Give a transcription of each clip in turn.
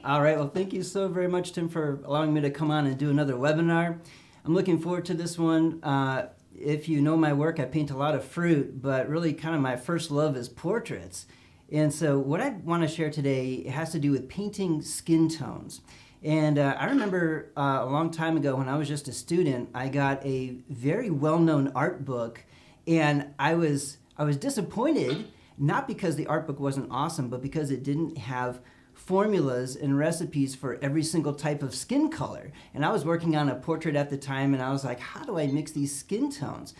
All right, well, thank you so very much, Tim, for allowing me to come on and do another webinar. I'm looking forward to this one. If you know my work, I paint a lot of fruit, but really kind of my first love is portraits. And so what I want to share today has to do with painting skin tones. And I remember a long time ago when I was just a student, I got a very well-known art book, and I was disappointed, not because the art book wasn't awesome, but because it didn't have formulas and recipes for every single type of skin color. And I was working on a portrait at the time, and I was like, how do I mix these skin tones?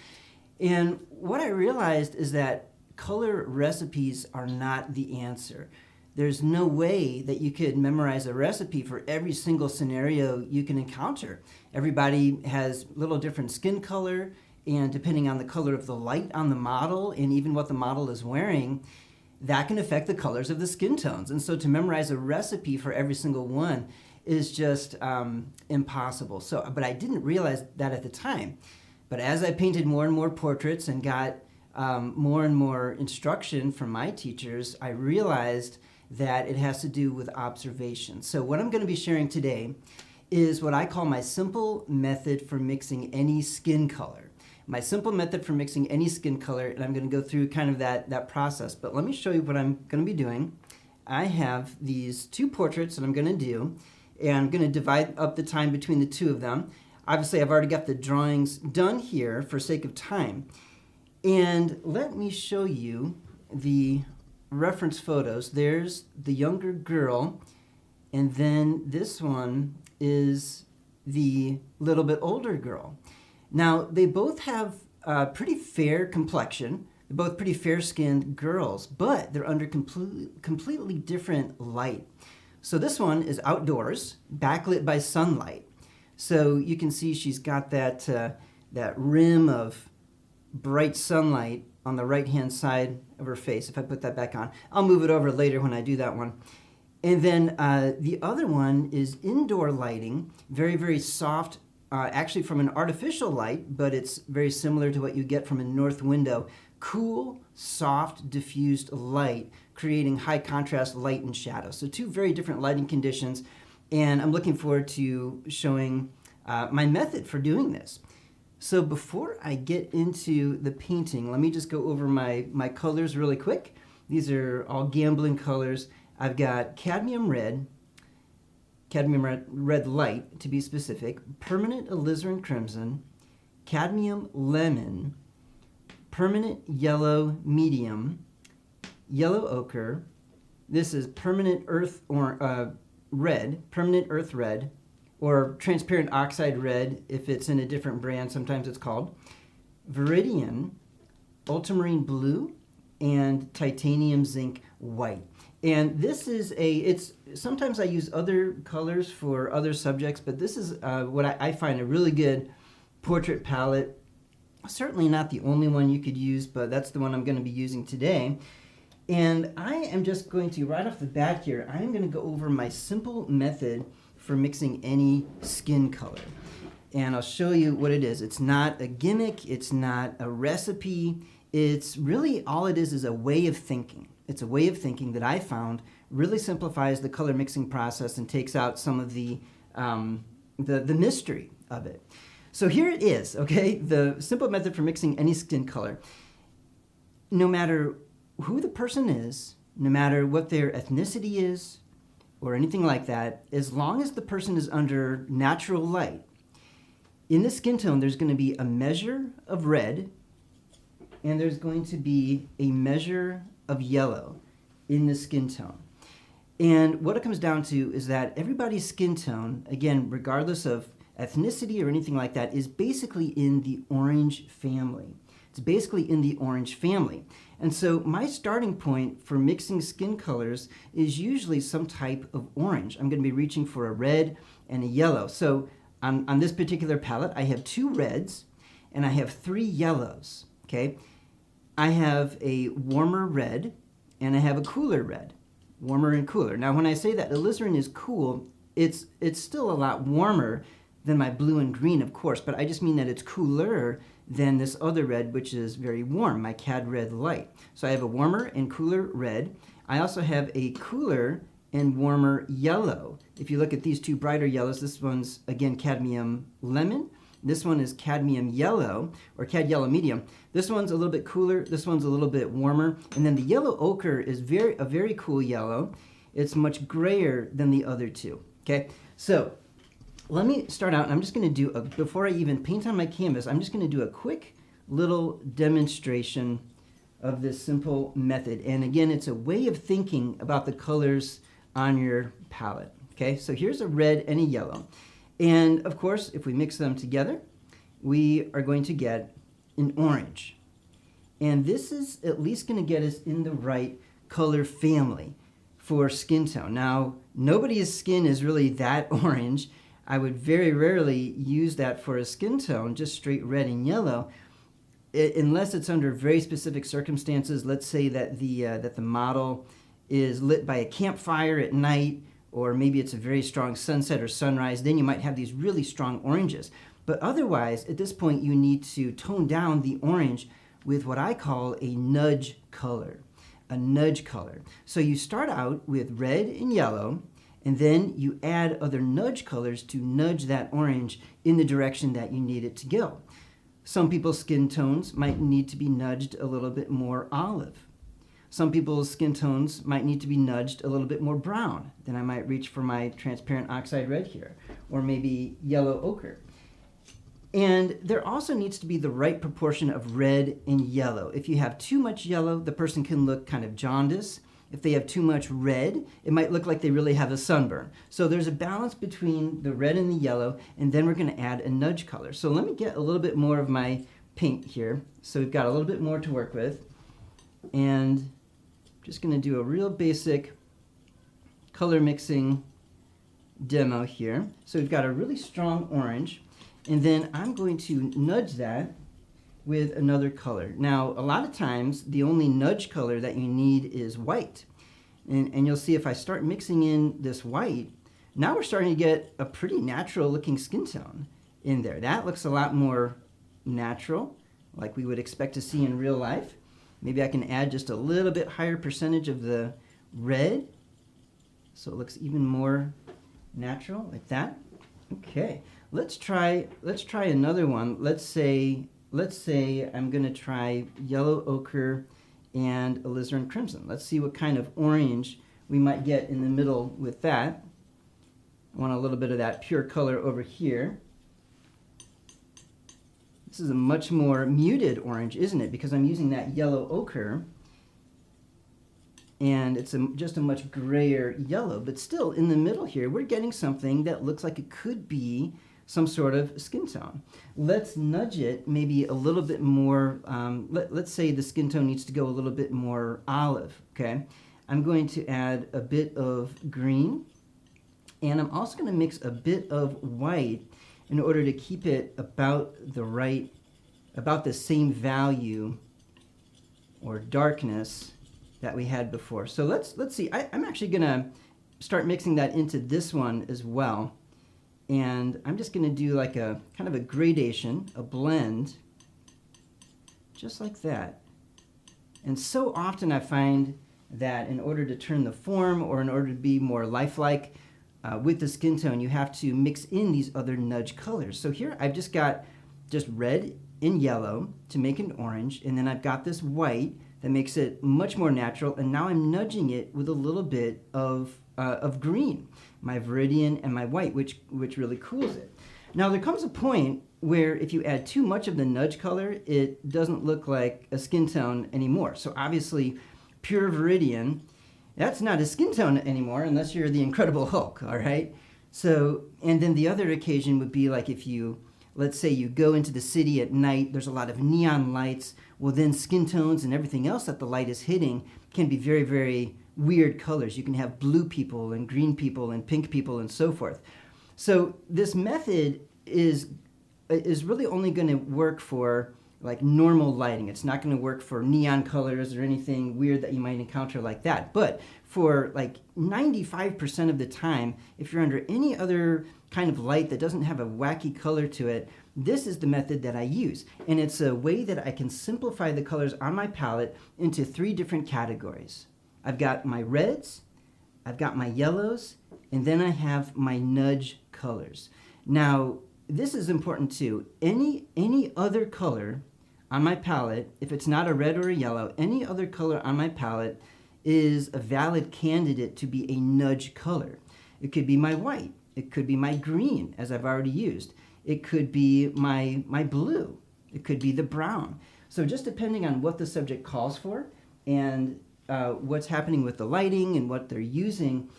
And what I realized is that color recipes are not the answer. There's no way that you could memorize a recipe for every single scenario you can encounter. Everybody has a little different skin color, and depending on the color of the light on the model and even what the model is wearing, that can affect the colors of the skin tones. And so to memorize a recipe for every single one is just impossible. But I didn't realize that at the time. But as I painted more and more portraits and got more and more instruction from my teachers, I realized that it has to do with observation. So what I'm going to be sharing today is what I call my simple method for mixing any skin color. My simple method for mixing any skin color, and I'm going to go through kind of that process. But let me show you what I'm going to be doing. I have these two portraits that I'm going to do, and I'm going to divide up the time between the two of them. Obviously, I've already got the drawings done here for sake of time. And let me show you the reference photos. There's the younger girl, and then this one is the little bit older girl. Now, they both have a pretty fair complexion. They're both pretty fair-skinned girls, but they're under completely different light. So this one is outdoors, backlit by sunlight. So you can see she's got that rim of bright sunlight on the right-hand side of her face. If I put that back on, I'll move it over later when I do that one. And then the other one is indoor lighting, very, very soft, actually from an artificial light, but it's very similar to what you get from a north window. Cool, soft, diffused light, creating high contrast light and shadow. So two very different lighting conditions, and I'm looking forward to showing my method for doing this. So before I get into the painting, let me just go over my colors really quick. These are all gambling colors. I've got cadmium red light to be specific, permanent alizarin crimson, cadmium lemon, permanent yellow medium, yellow ochre. This is permanent earth or permanent earth red, or transparent oxide red if it's in a different brand, sometimes it's called, viridian, ultramarine blue, and titanium zinc white. And this is sometimes I use other colors for other subjects, but this is what I find a really good portrait palette. Certainly not the only one you could use, but that's the one I'm going to be using today. And I am just going to, right off the bat here, I'm going to go over my simple method for mixing any skin color. And I'll show you what it is. It's not a gimmick, it's not a recipe, it's really all it is a way of thinking. It's a way of thinking that I found really simplifies the color mixing process and takes out some of the mystery of it. So here it is, okay? The simple method for mixing any skin color. No matter who the person is, no matter what their ethnicity is, or anything like that, as long as the person is under natural light, in the skin tone there's going to be a measure of red, and there's going to be a measure of yellow in the skin tone. And what it comes down to is that everybody's skin tone, again, regardless of ethnicity or anything like that, is basically in the orange family. It's basically in the orange family. And so my starting point for mixing skin colors is usually some type of orange. I'm going to be reaching for a red and a yellow. So on this particular palette, I have 2 reds and I have 3 yellows, okay? I have a warmer red and I have a cooler red, warmer and cooler. Now when I say that alizarin is cool, it's still a lot warmer than my blue and green, of course, but I just mean that it's cooler than this other red, which is very warm, my cad red light. So I have a warmer and cooler red. I also have a cooler and warmer yellow. If you look at these two brighter yellows, this one's again cadmium lemon. This one is cadmium yellow, or cad yellow medium. This one's a little bit cooler. This one's a little bit warmer. And then the yellow ochre is a very cool yellow. It's much grayer than the other two. Okay, so let me start out. And I'm just going to do, before I even paint on my canvas, I'm just going to do a quick little demonstration of this simple method. And again, it's a way of thinking about the colors on your palette. Okay, so here's a red and a yellow. And of course, if we mix them together, we are going to get an orange. And this is at least going to get us in the right color family for skin tone. Now, nobody's skin is really that orange. I would very rarely use that for a skin tone, just straight red and yellow, unless it's under very specific circumstances. Let's say that the model is lit by a campfire at night, or maybe it's a very strong sunset or sunrise, then you might have these really strong oranges. But otherwise, at this point, you need to tone down the orange with what I call a nudge color. A nudge color. So you start out with red and yellow, and then you add other nudge colors to nudge that orange in the direction that you need it to go. Some people's skin tones might need to be nudged a little bit more olive. Some people's skin tones might need to be nudged a little bit more brown. Then I might reach for my transparent oxide red here, or maybe yellow ochre. And there also needs to be the right proportion of red and yellow. If you have too much yellow, the person can look kind of jaundiced. If they have too much red, it might look like they really have a sunburn. So there's a balance between the red and the yellow, and then we're going to add a nudge color. So let me get a little bit more of my paint here. So we've got a little bit more to work with. And just going to do a real basic color mixing demo here. So we've got a really strong orange, and then I'm going to nudge that with another color. Now, a lot of times, the only nudge color that you need is white. And you'll see if I start mixing in this white, now we're starting to get a pretty natural looking skin tone in there. That looks a lot more natural, like we would expect to see in real life. Maybe I can add just a little bit higher percentage of the red, so it looks even more natural, like that. Okay, let's try another one. Let's say I'm going to try yellow ochre and alizarin crimson. Let's see what kind of orange we might get in the middle with that. I want a little bit of that pure color over here. This is a much more muted orange, isn't it? Because I'm using that yellow ochre, and it's just a much grayer yellow. But still, in the middle here, we're getting something that looks like it could be some sort of skin tone. Let's nudge it maybe a little bit more. Let's say the skin tone needs to go a little bit more olive, okay? I'm going to add a bit of green, and I'm also going to mix a bit of white in order to keep it about the same value or darkness that we had before. So let's see. I'm actually going to start mixing that into this one as well. And I'm just going to do like a kind of a gradation, a blend, just like that. And so often I find that in order to turn the form, or in order to be more lifelike with the skin tone, you have to mix in these other nudge colors. So here I've just got red and yellow to make an orange, and then I've got this white that makes it much more natural, and now I'm nudging it with a little bit of green, my viridian and my white, which really cools it. Now there comes a point where if you add too much of the nudge color, it doesn't look like a skin tone anymore. So obviously pure viridian, that's not a skin tone anymore unless you're the Incredible Hulk, all right? So, and then the other occasion would be like if you, let's say you go into the city at night, there's a lot of neon lights, well then skin tones and everything else that the light is hitting can be very, very weird colors. You can have blue people and green people and pink people and so forth. So this method is really only going to work for like normal lighting. It's not going to work for neon colors or anything weird that you might encounter like that. But for like 95% of the time, if you're under any other kind of light that doesn't have a wacky color to it, this is the method that I use. And it's a way that I can simplify the colors on my palette into 3 different categories. I've got my reds, I've got my yellows, and then I have my nudge colors. Now, this is important too. Any other color on my palette, if it's not a red or a yellow, any other color on my palette is a valid candidate to be a nudge color. It could be my white. It could be my green, as I've already used. It could be my blue. It could be the brown. So just depending on what the subject calls for and what's happening with the lighting and what they're using,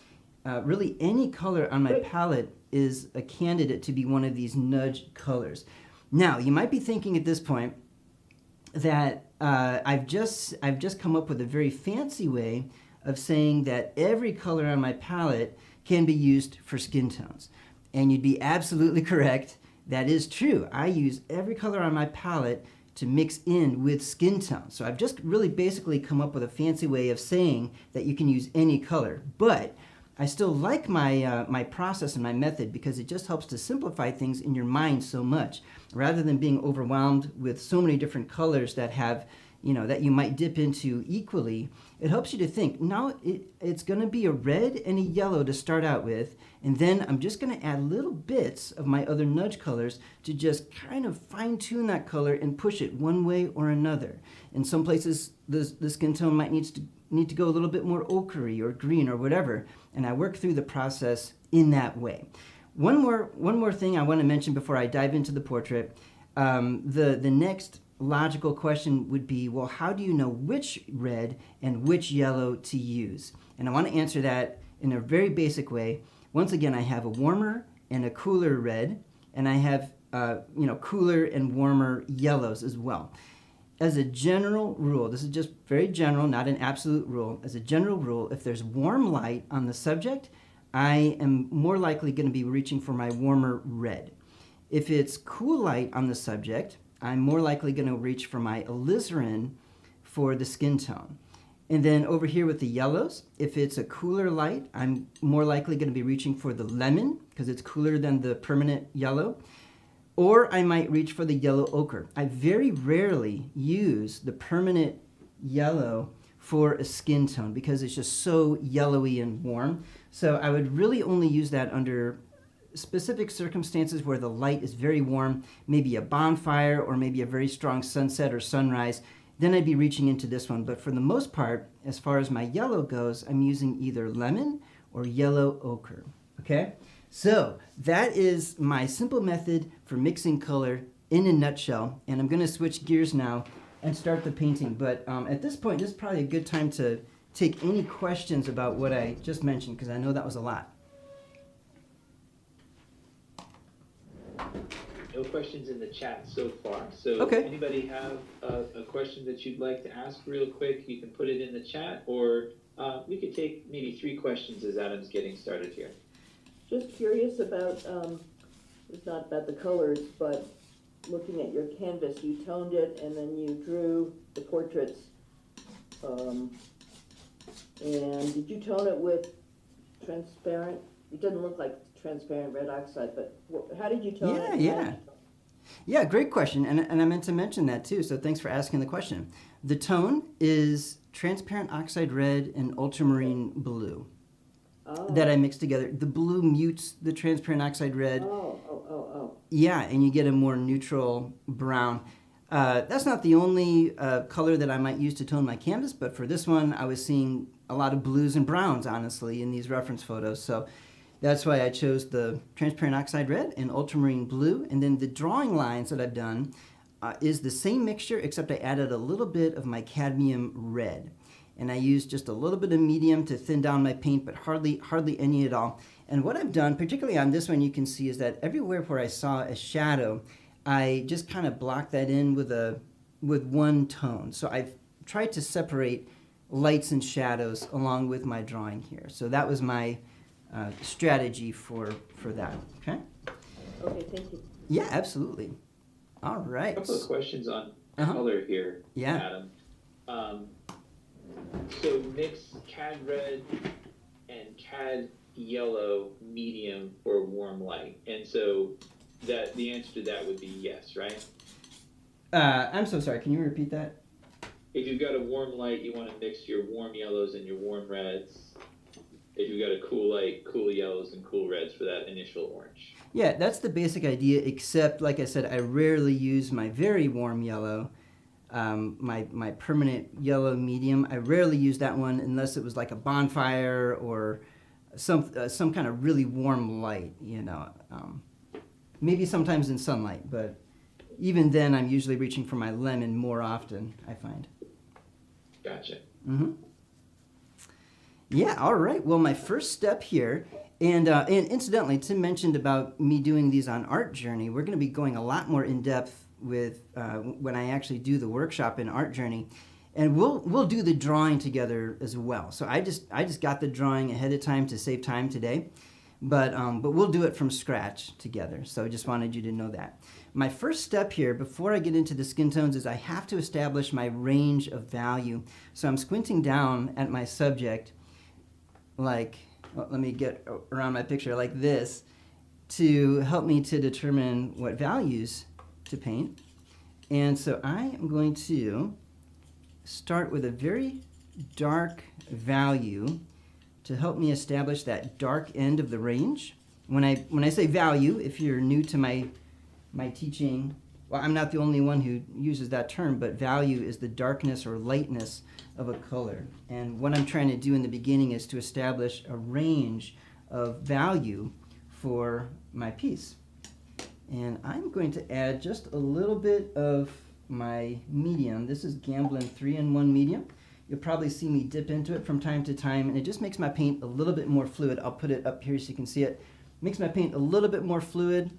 really any color on my palette is a candidate to be one of these nudge colors. Now, you might be thinking at this point that I've just come up with a very fancy way of saying that every color on my palette can be used for skin tones. And you'd be absolutely correct. That is true. I use every color on my palette to mix in with skin tone. So I've just really basically come up with a fancy way of saying that you can use any color. But I still like my, my process and my method because it just helps to simplify things in your mind so much. Rather than being overwhelmed with so many different colors that have, you know, that you might dip into equally, it helps you to think, no, it's going to be a red and a yellow to start out with, and then I'm just going to add little bits of my other nudge colors to just kind of fine-tune that color and push it one way or another. In some places, the skin tone might need to go a little bit more ochre-y or green or whatever, and I work through the process in that way. One more thing I want to mention before I dive into the portrait. The next logical question would be, well, how do you know which red and which yellow to use? And I want to answer that in a very basic way. Once again, I have a warmer and a cooler red, and I have cooler and warmer yellows as well. As a general rule, this is just very general, not an absolute rule. As a general rule, if there's warm light on the subject, I am more likely going to be reaching for my warmer red. If it's cool light on the subject, I'm more likely going to reach for my alizarin for the skin tone. And then over here with the yellows, if it's a cooler light, I'm more likely going to be reaching for the lemon because it's cooler than the permanent yellow. Or I might reach for the yellow ochre. I very rarely use the permanent yellow for a skin tone because it's just so yellowy and warm. So I would really only use that under specific circumstances where the light is very warm, maybe a bonfire or maybe a very strong sunset or sunrise. Then I'd be reaching into this one. But for the most part, as far as my yellow goes, I'm using either lemon or yellow ochre. Okay? So that is my simple method for mixing color in a nutshell. And I'm going to switch gears now and start the painting. But at this point, this is probably a good time to take any questions about what I just mentioned, because I know that was a lot. No questions in the chat so far. So okay. If anybody have a question that you'd like to ask real quick, you can put it in the chat, or we could take maybe 3 questions as Adam's getting started here. Just curious about, it's not about the colors, but looking at your canvas, you toned it and then you drew the portraits. And did you tone it with transparent? It doesn't look like transparent red oxide, but how did you tone it? Yeah, great question. And I meant to mention that too, so thanks for asking the question. The tone is transparent oxide red and ultramarine blue. That I mix together. The blue mutes the transparent oxide red. Yeah, and you get a more neutral brown. That's not the only color that I might use to tone my canvas, but for this one, I was seeing a lot of blues and browns, honestly, in these reference photos. So that's why I chose the transparent oxide red and ultramarine blue. And then the drawing lines that I've done is the same mixture, except I added a little bit of my cadmium red. And I used just a little bit of medium to thin down my paint, but hardly any at all. And what I've done, particularly on this one, you can see is that everywhere where I saw a shadow, I just kind of blocked that in with one tone. So I've tried to separate lights and shadows along with my drawing here. So that was my strategy for that. Okay? Okay, thank you. Yeah, absolutely. All right. A couple of questions on color here, Adam. So mix cad red and cad yellow medium or warm light, and so that the answer to that would be yes, right? I'm so sorry. Can you repeat that? If you've got a warm light, you want to mix your warm yellows and your warm reds. if you've got a cool light, cool yellows, and cool reds for that initial orange. Yeah, that's the basic idea, except, like I said, I rarely use my very warm yellow, my permanent yellow medium. I rarely use that one unless it was like a bonfire or some kind of really warm light, you know. Maybe sometimes in sunlight, but even then I'm usually reaching for my lemon more often, I find. Gotcha. Mm-hmm. Yeah, all right. Well, my first step here, and incidentally, Tim mentioned about me doing these on Art Journey. We're going to be going a lot more in depth with when I actually do the workshop in Art Journey, and we'll do the drawing together as well. So I just got the drawing ahead of time to save time today, but we'll do it from scratch together. So I just wanted you to know that. My first step here, before I get into the skin tones, is I have to establish my range of value. So I'm squinting down at my subject, like, well, let me get around my picture like this, to help me to determine what values to paint. And so I am going to start with a very dark value to help me establish that dark end of the range. When I say value, if you're new to my teaching, well, I'm not the only one who uses that term, but value is the darkness or lightness of a color. And what I'm trying to do in the beginning is to establish a range of value for my piece. And I'm going to add just a little bit of my medium. This is Gamblin 3-in-1 medium. You'll probably see me dip into it from time to time, and it just makes my paint a little bit more fluid. I'll put it up here so you can see it. Makes my paint a little bit more fluid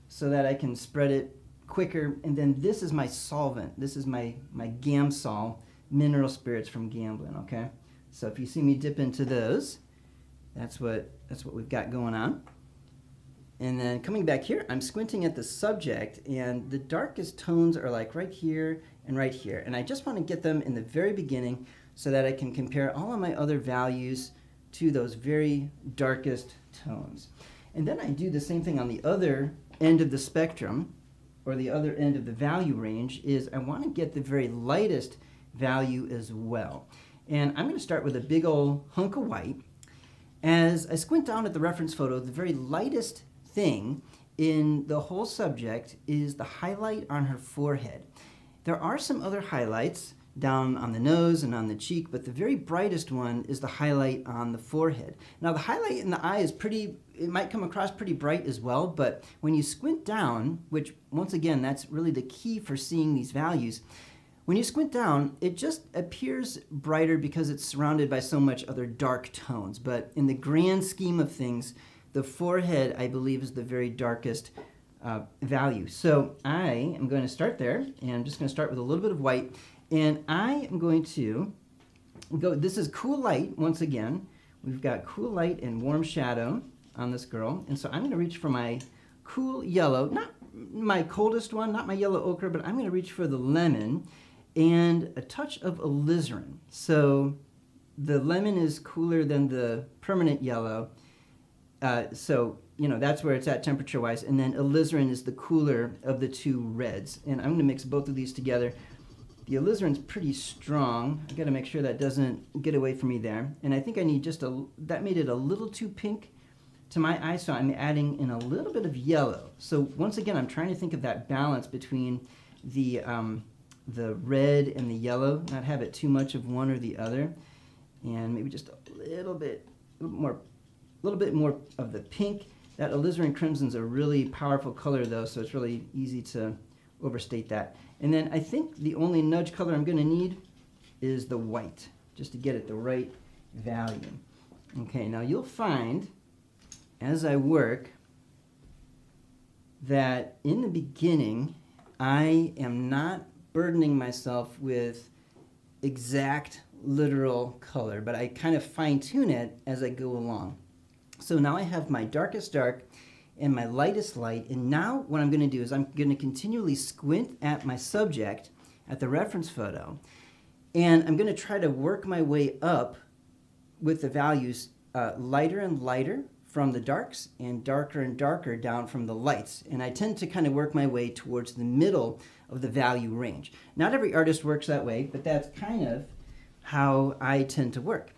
so that I can spread it quicker. And then this is my solvent. This is my Gamsol mineral spirits from Gamblin, okay? So if you see me dip into those, that's what we've got going on. And then coming back here, I'm squinting at the subject, and the darkest tones are like right here and right here. And I just want to get them in the very beginning so that I can compare all of my other values to those very darkest tones. And then I do the same thing on the other end of the spectrum, or the other end of the value range, is I want to get the very lightest value as well. And I'm going to start with a big old hunk of white. As I squint down at the reference photo, the very lightest thing in the whole subject is the highlight on her forehead. There are some other highlights down on the nose and on the cheek, but the very brightest one is the highlight on the forehead. Now the highlight in the eye is it might come across pretty bright as well, but when you squint down, which once again, that's really the key for seeing these values, when you squint down, it just appears brighter because it's surrounded by so much other dark tones. But in the grand scheme of things, the forehead, I believe, is the very darkest value. So I am going to start there, and I'm just going to start with a little bit of white. And I am going to go, this is cool light, once again. We've got cool light and warm shadow on this girl. And so I'm going to reach for my cool yellow, not my coldest one, not my yellow ochre, but I'm going to reach for the lemon and a touch of alizarin. So the lemon is cooler than the permanent yellow. So, you know, that's where it's at temperature-wise. And then alizarin is the cooler of the two reds. And I'm going to mix both of these together. The alizarin's pretty strong. I've got to make sure that doesn't get away from me there. And I think I need just that made it a little too pink to my eye, so I'm adding in a little bit of yellow. So once again, I'm trying to think of that balance between the red and the yellow, not have it too much of one or the other. And maybe just a little bit more of the pink. That alizarin crimson's a really powerful color though, so it's really easy to overstate that. And then I think the only nudge color I'm going to need is the white, just to get it the right value. Okay, now you'll find as I work that in the beginning I am not burdening myself with exact literal color, but I kind of fine-tune it as I go along. So now I have my darkest dark and my lightest light, and now what I'm going to do is I'm going to continually squint at my subject at the reference photo, and I'm going to try to work my way up with the values lighter and lighter from the darks and darker down from the lights. And I tend to kind of work my way towards the middle of the value range. Not every artist works that way, but that's kind of how I tend to work.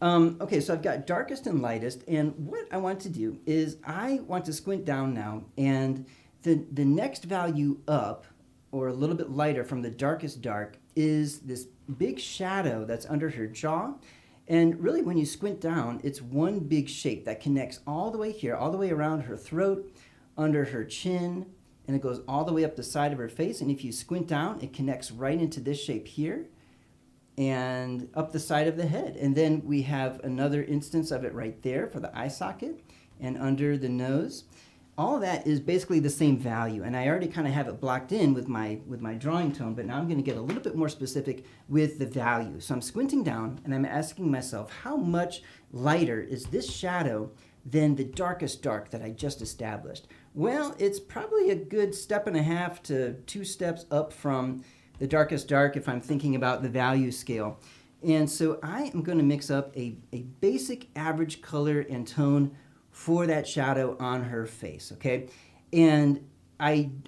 Okay, so I've got darkest and lightest, and what I want to do is I want to squint down now, and the next value up, or a little bit lighter from the darkest dark, is this big shadow that's under her jaw. And really, when you squint down, it's one big shape that connects all the way here, all the way around her throat, under her chin, and it goes all the way up the side of her face. And if you squint down, it connects right into this shape here and up the side of the head. And then we have another instance of it right there for the eye socket and under the nose. All of that is basically the same value, and I already kind of have it blocked in with my drawing tone, but now I'm going to get a little bit more specific with the value. So I'm squinting down and I'm asking myself, how much lighter is this shadow than the darkest dark that I just established? Well, it's probably a good 1.5 to 2 steps up from the darkest dark if I'm thinking about the value scale. And so I am going to mix up a basic average color and tone for that shadow on her face, okay? And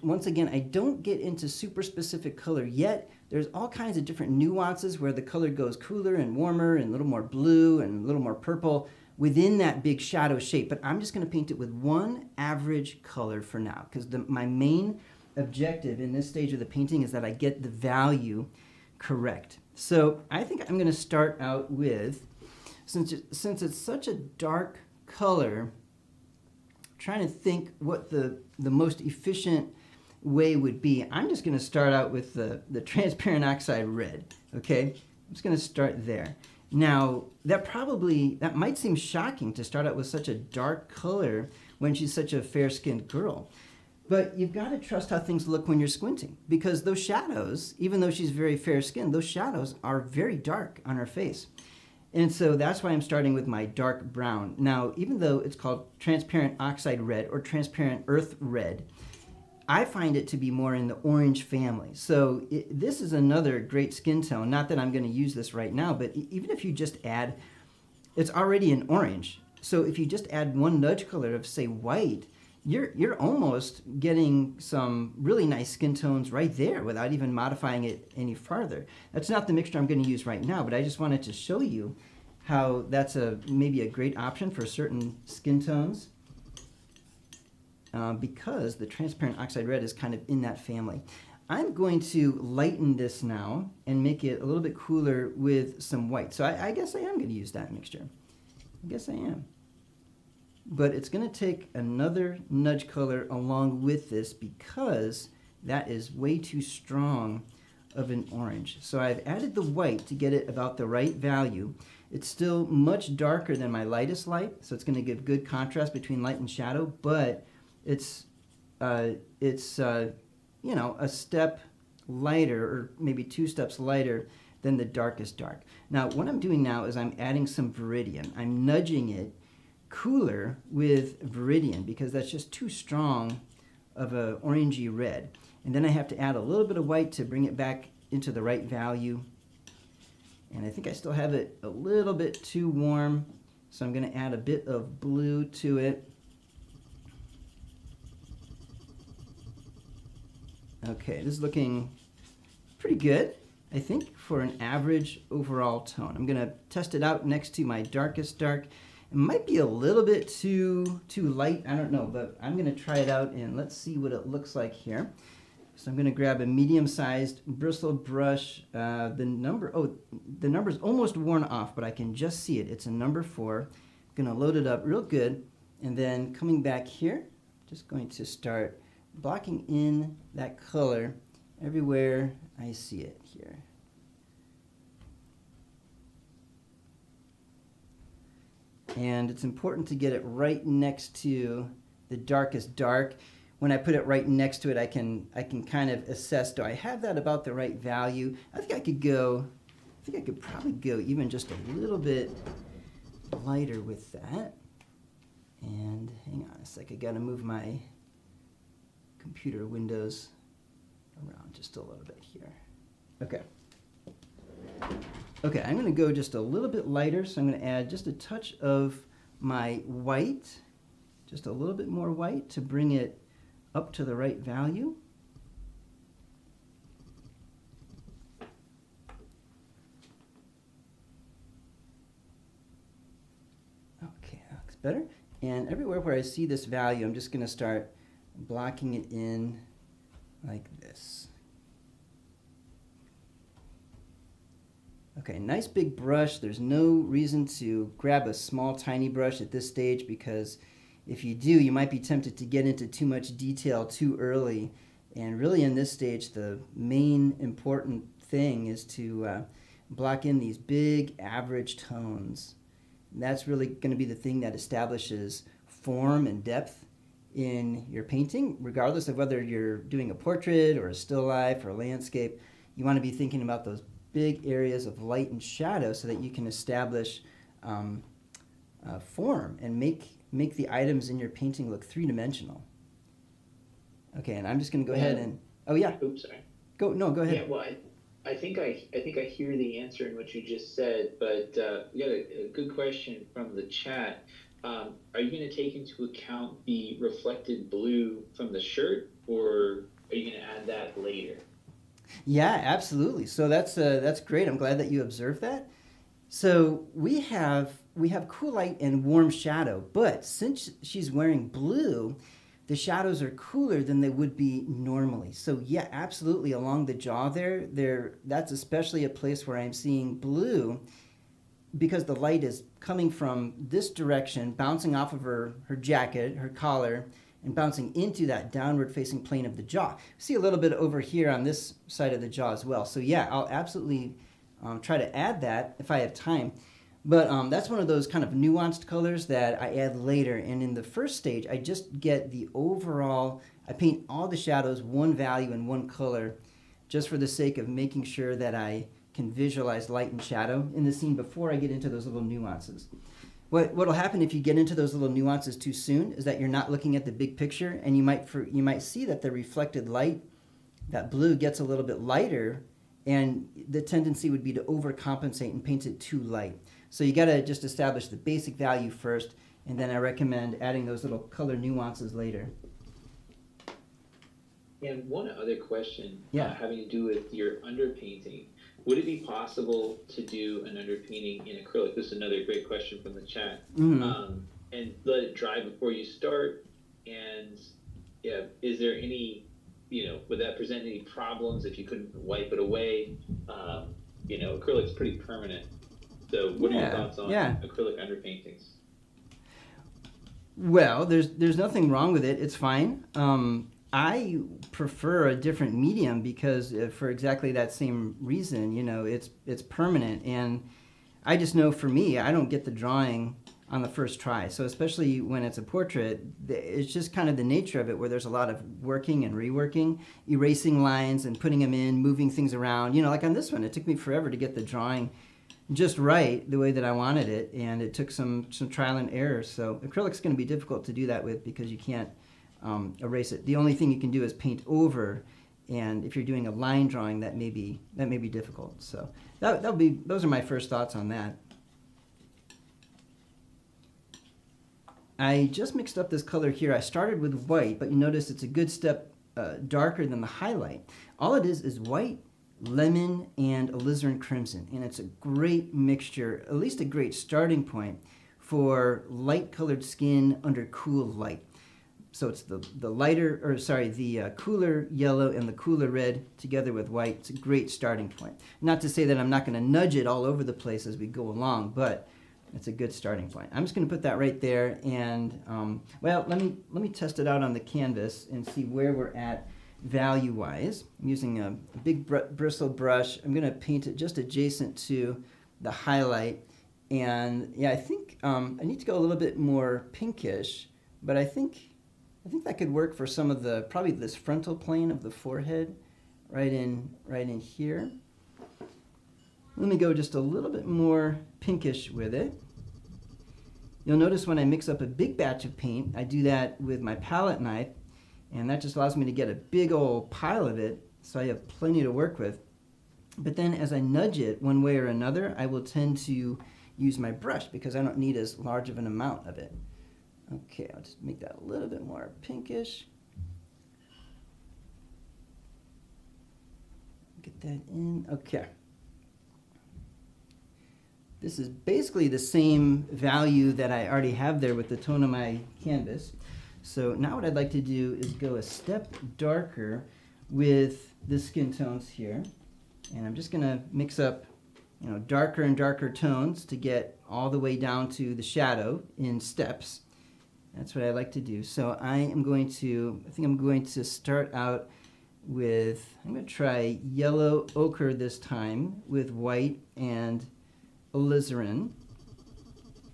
once again, I don't get into super specific color yet. There's all kinds of different nuances where the color goes cooler and warmer and a little more blue and a little more purple within that big shadow shape. But I'm just going to paint it with one average color for now, because my main objective in this stage of the painting is that I get the value correct. So I think I'm going to start out with, since it's such a dark color, trying to think what the most efficient way would be. I'm just going to start out with the transparent oxide red, okay? I'm just going to start there. Now, that might seem shocking to start out with such a dark color when she's such a fair-skinned girl. But you've got to trust how things look when you're squinting, because those shadows, even though she's very fair-skinned, those shadows are very dark on her face. And so that's why I'm starting with my dark brown. Now, even though it's called transparent oxide red or transparent earth red, I find it to be more in the orange family. So this is another great skin tone. Not that I'm going to use this right now, but even if you just add, it's already an orange. So if you just add one nudge color of, say, white, you're almost getting some really nice skin tones right there without even modifying it any farther. That's not the mixture I'm going to use right now, but I just wanted to show you how that's maybe a great option for certain skin tones, because the transparent oxide red is kind of in that family. I'm going to lighten this now and make it a little bit cooler with some white. So I guess I am going to use that mixture. I guess I am. But it's going to take another nudge color along with this because that is way too strong of an orange. So I've added the white to get it about the right value. It's still much darker than my lightest light, so it's going to give good contrast between light and shadow, but it's you know, a step lighter, or maybe 2 steps lighter than the darkest dark. Now, what I'm doing now is I'm adding some Viridian. I'm nudging it cooler with Viridian because that's just too strong of a orangey red. And then I have to add a little bit of white to bring it back into the right value. And I think I still have it a little bit too warm, so I'm going to add a bit of blue to it. Okay, this is looking pretty good, I think, for an average overall tone. I'm going to test it out next to my darkest dark. It might be a little bit too light, I don't know, but I'm going to try it out and let's see what it looks like here. So I'm going to grab a medium-sized bristle brush. The number's almost worn off, but I can just see it. It's a number 4. I'm going to load it up real good, and then coming back here, just going to start blocking in that color everywhere I see it here. And it's important to get it right next to the darkest dark. When I put it right next to it, I can kind of assess, do I have that about the right value? I think I could probably go even just a little bit lighter with that. And hang on a sec, I gotta move my computer windows around just a little bit here. Okay. Okay, I'm going to go just a little bit lighter, so I'm going to add just a touch of my white, just a little bit more white to bring it up to the right value. better. And everywhere where I see this value, I'm just going to start blocking it in like this. Okay, nice big brush. There's no reason to grab a small tiny brush at this stage, because if you do, you might be tempted to get into too much detail too early. And really in this stage, the main important thing is to block in these big average tones. And that's really going to be the thing that establishes form and depth in your painting, regardless of whether you're doing a portrait or a still life or a landscape. You want to be thinking about those big areas of light and shadow so that you can establish form and make the items in your painting look three-dimensional. Okay, and I'm just going to go ahead and... Oh, yeah. Oops, sorry. Go ahead. Yeah, well, I think I hear the answer in what you just said, but we got a good question from the chat. Are you going to take into account the reflected blue from the shirt, or are you going to add that later? Yeah, absolutely. So that's great. I'm glad that you observed that. So we have cool light and warm shadow, but since she's wearing blue, the shadows are cooler than they would be normally. So yeah, absolutely, along the jaw there, that's especially a place where I'm seeing blue, because the light is coming from this direction, bouncing off of her jacket, her collar, and bouncing into that downward facing plane of the jaw. See a little bit over here on this side of the jaw as well. So yeah, I'll absolutely try to add that if I have time. But that's one of those kind of nuanced colors that I add later. And in the first stage, I just get the overall, I paint all the shadows one value and one color, just for the sake of making sure that I can visualize light and shadow in the scene before I get into those little nuances. What'll happen if you get into those little nuances too soon is that you're not looking at the big picture, and you might see that the reflected light, that blue, gets a little bit lighter, and the tendency would be to overcompensate and paint it too light. So you got to just establish the basic value first, and then I recommend adding those little color nuances later. And one other question, yeah, having to do with your underpainting. Would it be possible to do an underpainting in acrylic? This is another great question from the chat. Mm-hmm. And let it dry before you start. And yeah, is there any, would that present any problems if you couldn't wipe it away? Acrylic's pretty permanent. So what are your thoughts on acrylic underpaintings? Well, there's nothing wrong with it. It's fine. I prefer a different medium because for exactly that same reason, it's permanent. And I just know for me, I don't get the drawing on the first try. So especially when it's a portrait, it's just kind of the nature of it where there's a lot of working and reworking, erasing lines and putting them in, moving things around. Like on this one, it took me forever to get the drawing just right the way that I wanted it. And it took some trial and error. So acrylic's going to be difficult to do that with because you can't erase it. The only thing you can do is paint over, and if you're doing a line drawing, that may be difficult. So those are my first thoughts on that. I just mixed up this color here. I started with white, but you notice it's a good step darker than the highlight. All it is white, lemon, and alizarin crimson, and it's a great mixture, at least a great starting point for light colored skin under cool light. So it's the cooler yellow and the cooler red together with white. It's a great starting point. Not to say that I'm not going to nudge it all over the place as we go along, but it's a good starting point. I'm just going to put that right there, and let me test it out on the canvas and see where we're at value-wise. I'm using a big bristle brush. I'm going to paint it just adjacent to the highlight, and yeah, I think I need to go a little bit more pinkish, but I think that could work for some of probably this frontal plane of the forehead, right in here. Let me go just a little bit more pinkish with it. You'll notice when I mix up a big batch of paint, I do that with my palette knife, and that just allows me to get a big old pile of it, so I have plenty to work with. But then as I nudge it one way or another, I will tend to use my brush because I don't need as large of an amount of it. Okay, I'll just make that a little bit more pinkish. Get that in. Okay. This is basically the same value that I already have there with the tone of my canvas. So now what I'd like to do is go a step darker with the skin tones here. And I'm just going to mix up, darker and darker tones to get all the way down to the shadow in steps. That's what I like to do. So I think I'm going to start out with, I'm going to try yellow ochre this time with white and alizarin.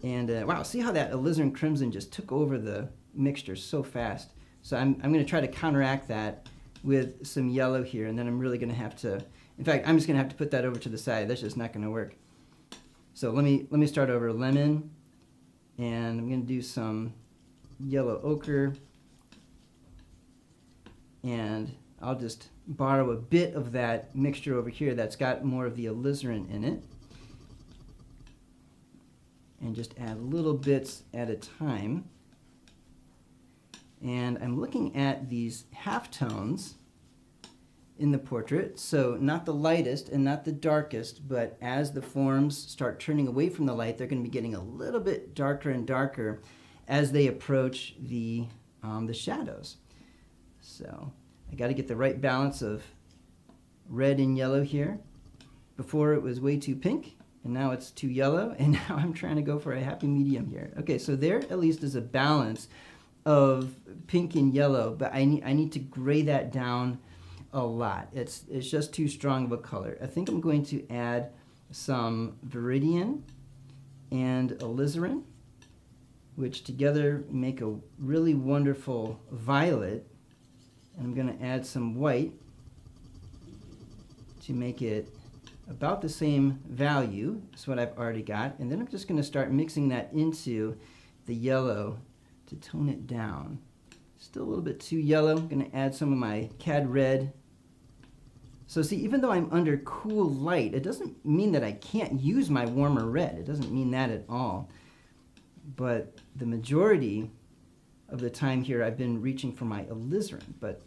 And wow, see how that alizarin crimson just took over the mixture so fast. So I'm going to try to counteract that with some yellow here, and then I'm really going to have to, in fact, I'm just going to have to put that over to the side. That's just not going to work. So let me start over lemon, and I'm going to do some yellow ochre, and I'll just borrow a bit of that mixture over here that's got more of the alizarin in it, and just add little bits at a time. And I'm looking at these halftones in the portrait, so not the lightest and not the darkest, but as the forms start turning away from the light, they're going to be getting a little bit darker and darker as they approach the shadows. So I got to get the right balance of red and yellow here. Before it was way too pink, and now it's too yellow, and now I'm trying to go for a happy medium here. Okay, so there at least is a balance of pink and yellow, but I need to gray that down a lot. It's just too strong of a color. I think I'm going to add some viridian and alizarin, which together make a really wonderful violet. And I'm going to add some white to make it about the same value as what I've already got. And then I'm just going to start mixing that into the yellow to tone it down. Still a little bit too yellow. I'm going to add some of my cad red. So see, even though I'm under cool light, it doesn't mean that I can't use my warmer red. It doesn't mean that at all. But the majority of the time here, I've been reaching for my alizarin. But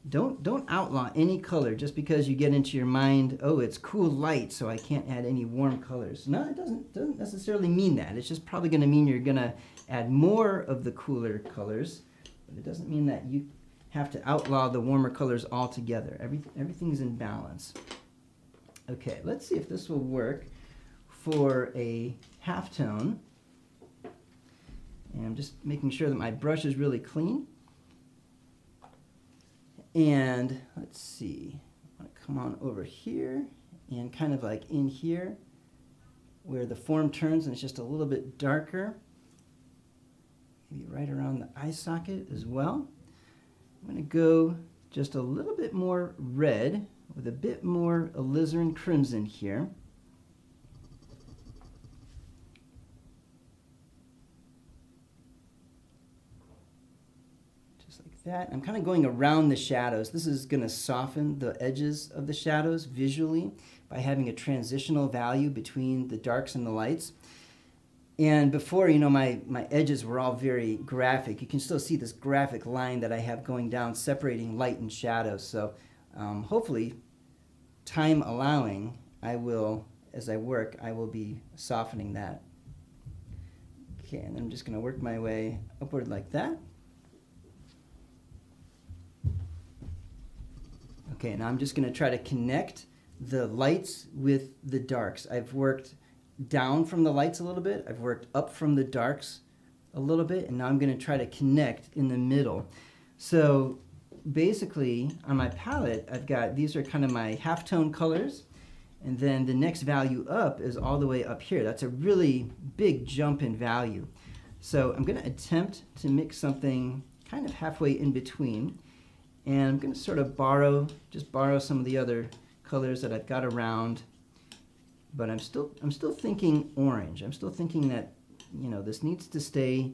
don't outlaw any color just because you get into your mind, oh, it's cool light, so I can't add any warm colors. No, it doesn't necessarily mean that. It's just probably going to mean you're going to add more of the cooler colors, but it doesn't mean that you have to outlaw the warmer colors altogether. Everything's in balance. Okay, let's see if this will work for a halftone. And I'm just making sure that my brush is really clean. And let's see, I want to come on over here and kind of like in here where the form turns and it's just a little bit darker. Maybe right around the eye socket as well. I'm going to go just a little bit more red with a bit more alizarin crimson here. That. I'm kind of going around the shadows. This is going to soften the edges of the shadows visually by having a transitional value between the darks and the lights. And before, my edges were all very graphic. You can still see this graphic line that I have going down separating light and shadow. So hopefully, time allowing, as I work, I will be softening that. Okay, and I'm just going to work my way upward like that. Okay, now I'm just going to try to connect the lights with the darks. I've worked down from the lights a little bit. I've worked up from the darks a little bit, and now I'm going to try to connect in the middle. So basically, on my palette, I've got, these are kind of my halftone colors, and then the next value up is all the way up here. That's a really big jump in value. So I'm going to attempt to mix something kind of halfway in between. And I'm going to sort of borrow some of the other colors that I've got around, but I'm still thinking orange. I'm still thinking that, this needs to stay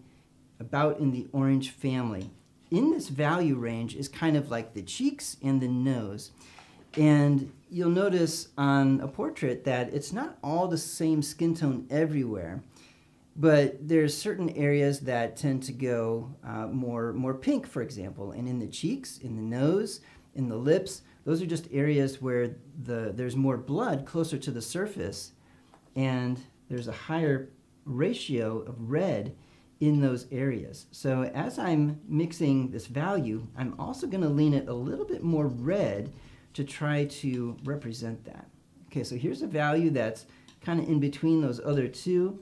about in the orange family. In this value range is kind of like the cheeks and the nose. And you'll notice on a portrait that it's not all the same skin tone everywhere. But there's certain areas that tend to go more pink, for example. And in the cheeks, in the nose, in the lips, those are just areas where there's more blood closer to the surface. And there's a higher ratio of red in those areas. So as I'm mixing this value, I'm also going to lean it a little bit more red to try to represent that. Okay, so here's a value that's kind of in between those other two,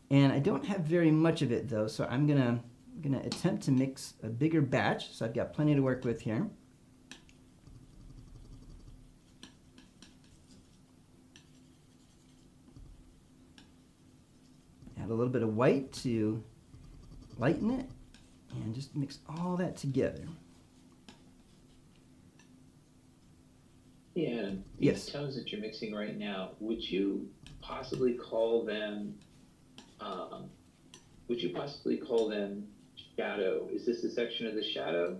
and I don't have very much of it though, so I'm gonna attempt to mix a bigger batch, so I've got plenty to work with here. Add a little bit of white to lighten it, and just mix all that together. Yeah, these tones that you're mixing right now, would you possibly call them shadow? Is this a section of the shadow?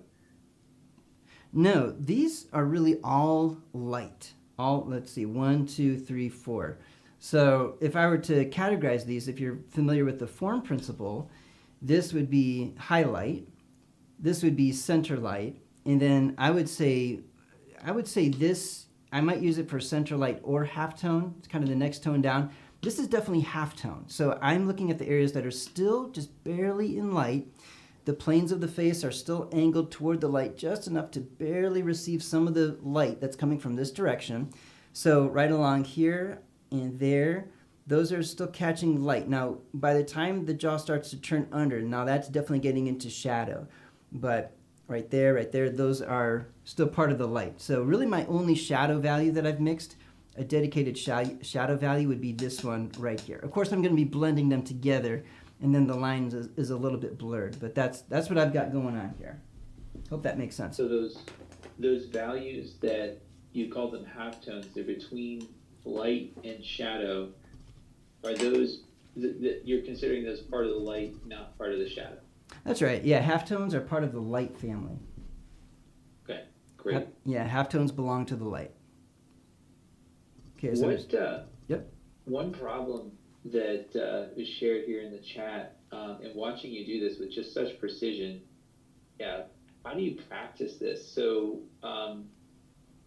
No, these are really all light. Let's see, 1, 2, 3, 4. So if I were to categorize these, if you're familiar with the form principle, this would be highlight, this would be center light, and then I would say this, I might use it for center light or halftone. It's kind of the next tone down. This is definitely halftone. So I'm looking at the areas that are still just barely in light. The planes of the face are still angled toward the light just enough to barely receive some of the light that's coming from this direction. So right along here and there, those are still catching light. Now, by the time the jaw starts to turn under, now that's definitely getting into shadow. But right there, those are still part of the light. So really my only shadow value that I've mixed, a dedicated shadow value, would be this one right here. Of course, I'm going to be blending them together, and then the lines is a little bit blurred, but that's what I've got going on here. Hope that makes sense. So those values that you call them halftones, they're between light and shadow. Are those, you're considering those part of the light, not part of the shadow? That's right. Yeah, halftones are part of the light family. Okay, great. Yeah, halftones belong to the light. Okay, so yep. One problem that is shared here in the chat, and watching you do this with just such precision, how do you practice this? So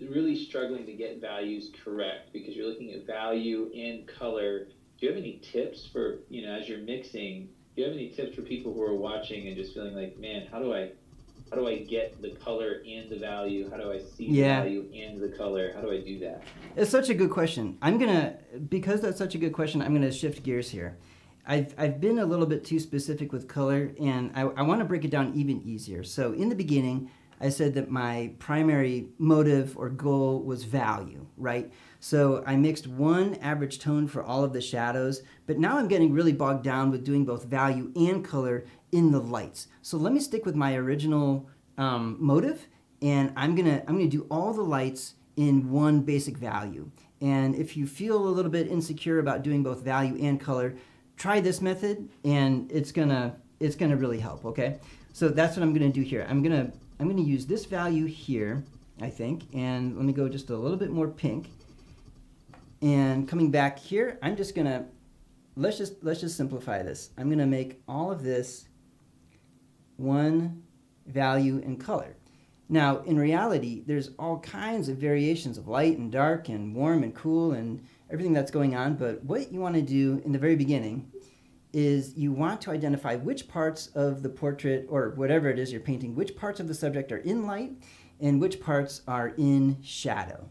really struggling to get values correct because you're looking at value and color. Do you have any tips for, as you're mixing, do you have any tips for people who are watching and just feeling like, man, how do I get the color and the value? How do I see the value and the color? How do I do that? It's such a good question. Because that's such a good question, I'm gonna shift gears here. I've been a little bit too specific with color, and I want to break it down even easier. So in the beginning, I said that my primary motive or goal was value, right? So I mixed one average tone for all of the shadows, but now I'm getting really bogged down with doing both value and color in the lights. So let me stick with my original motive, and I'm gonna do all the lights in one basic value. And if you feel a little bit insecure about doing both value and color, try this method, and it's gonna really help. Okay, so that's what I'm gonna do here. I'm gonna use this value here, I think, and let me go just a little bit more pink. And coming back here, I'm just gonna let's just simplify this. I'm gonna make all of this one value and color. Now, in reality, there's all kinds of variations of light and dark and warm and cool and everything that's going on, but what you want to do in the very beginning is you want to identify which parts of the portrait or whatever it is you're painting, which parts of the subject are in light and which parts are in shadow.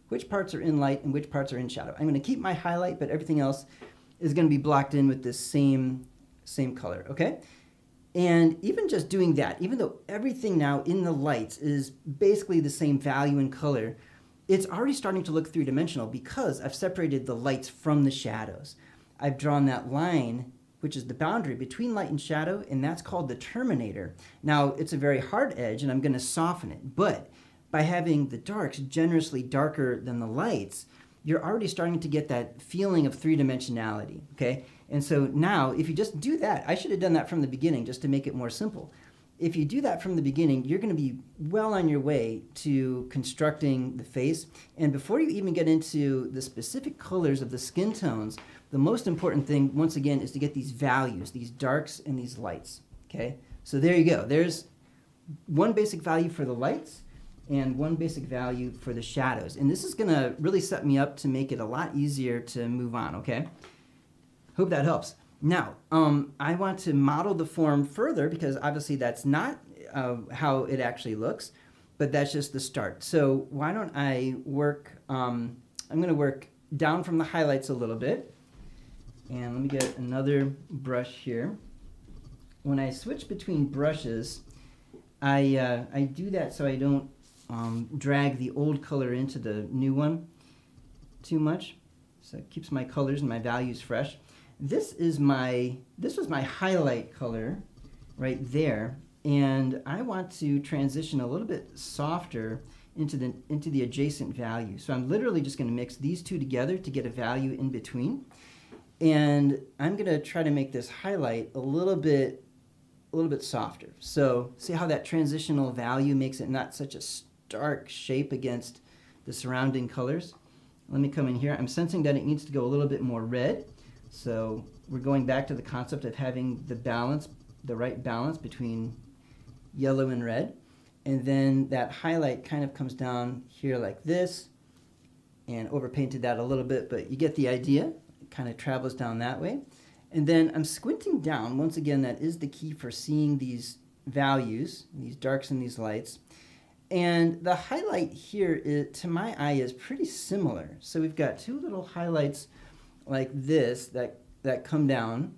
Which parts are in light and which parts are in shadow. I'm going to keep my highlight, but everything else is going to be blocked in with this same color, okay? And even just doing that, even though everything now in the lights is basically the same value and color, it's already starting to look three-dimensional because I've separated the lights from the shadows. I've drawn that line, which is the boundary between light and shadow, and that's called the terminator. Now, it's a very hard edge, and I'm going to soften it, but by having the darks generously darker than the lights, you're already starting to get that feeling of three-dimensionality, okay? And so now, if you just do that, I should have done that from the beginning just to make it more simple. If you do that from the beginning, you're going to be well on your way to constructing the face. And before you even get into the specific colors of the skin tones, the most important thing, once again, is to get these values, these darks and these lights, okay? So there you go. There's one basic value for the lights and one basic value for the shadows. And this is going to really set me up to make it a lot easier to move on, okay? Hope that helps. Now, I want to model the form further because obviously that's not how it actually looks, but that's just the start. So why don't I work, I'm going to work down from the highlights a little bit. And let me get another brush here. When I switch between brushes, I do that so I don't drag the old color into the new one too much. So it keeps my colors and my values fresh. This was my highlight color right there, and I want to transition a little bit softer into the adjacent value. So I'm literally just going to mix these two together to get a value in between, and I'm going to try to make this highlight a little bit softer. So see how that transitional value makes it not such a stark shape against the surrounding colors. Let me come in here. I'm sensing that it needs to go a little bit more red. So we're going back to the concept of having the right balance between yellow and red. And then that highlight kind of comes down here like this, and overpainted that a little bit, but you get the idea. It kind of travels down that way. And then I'm squinting down. Once again, that is the key for seeing these values, these darks and these lights. And the highlight here, to my eye, is pretty similar. So we've got two little highlights like this that come down,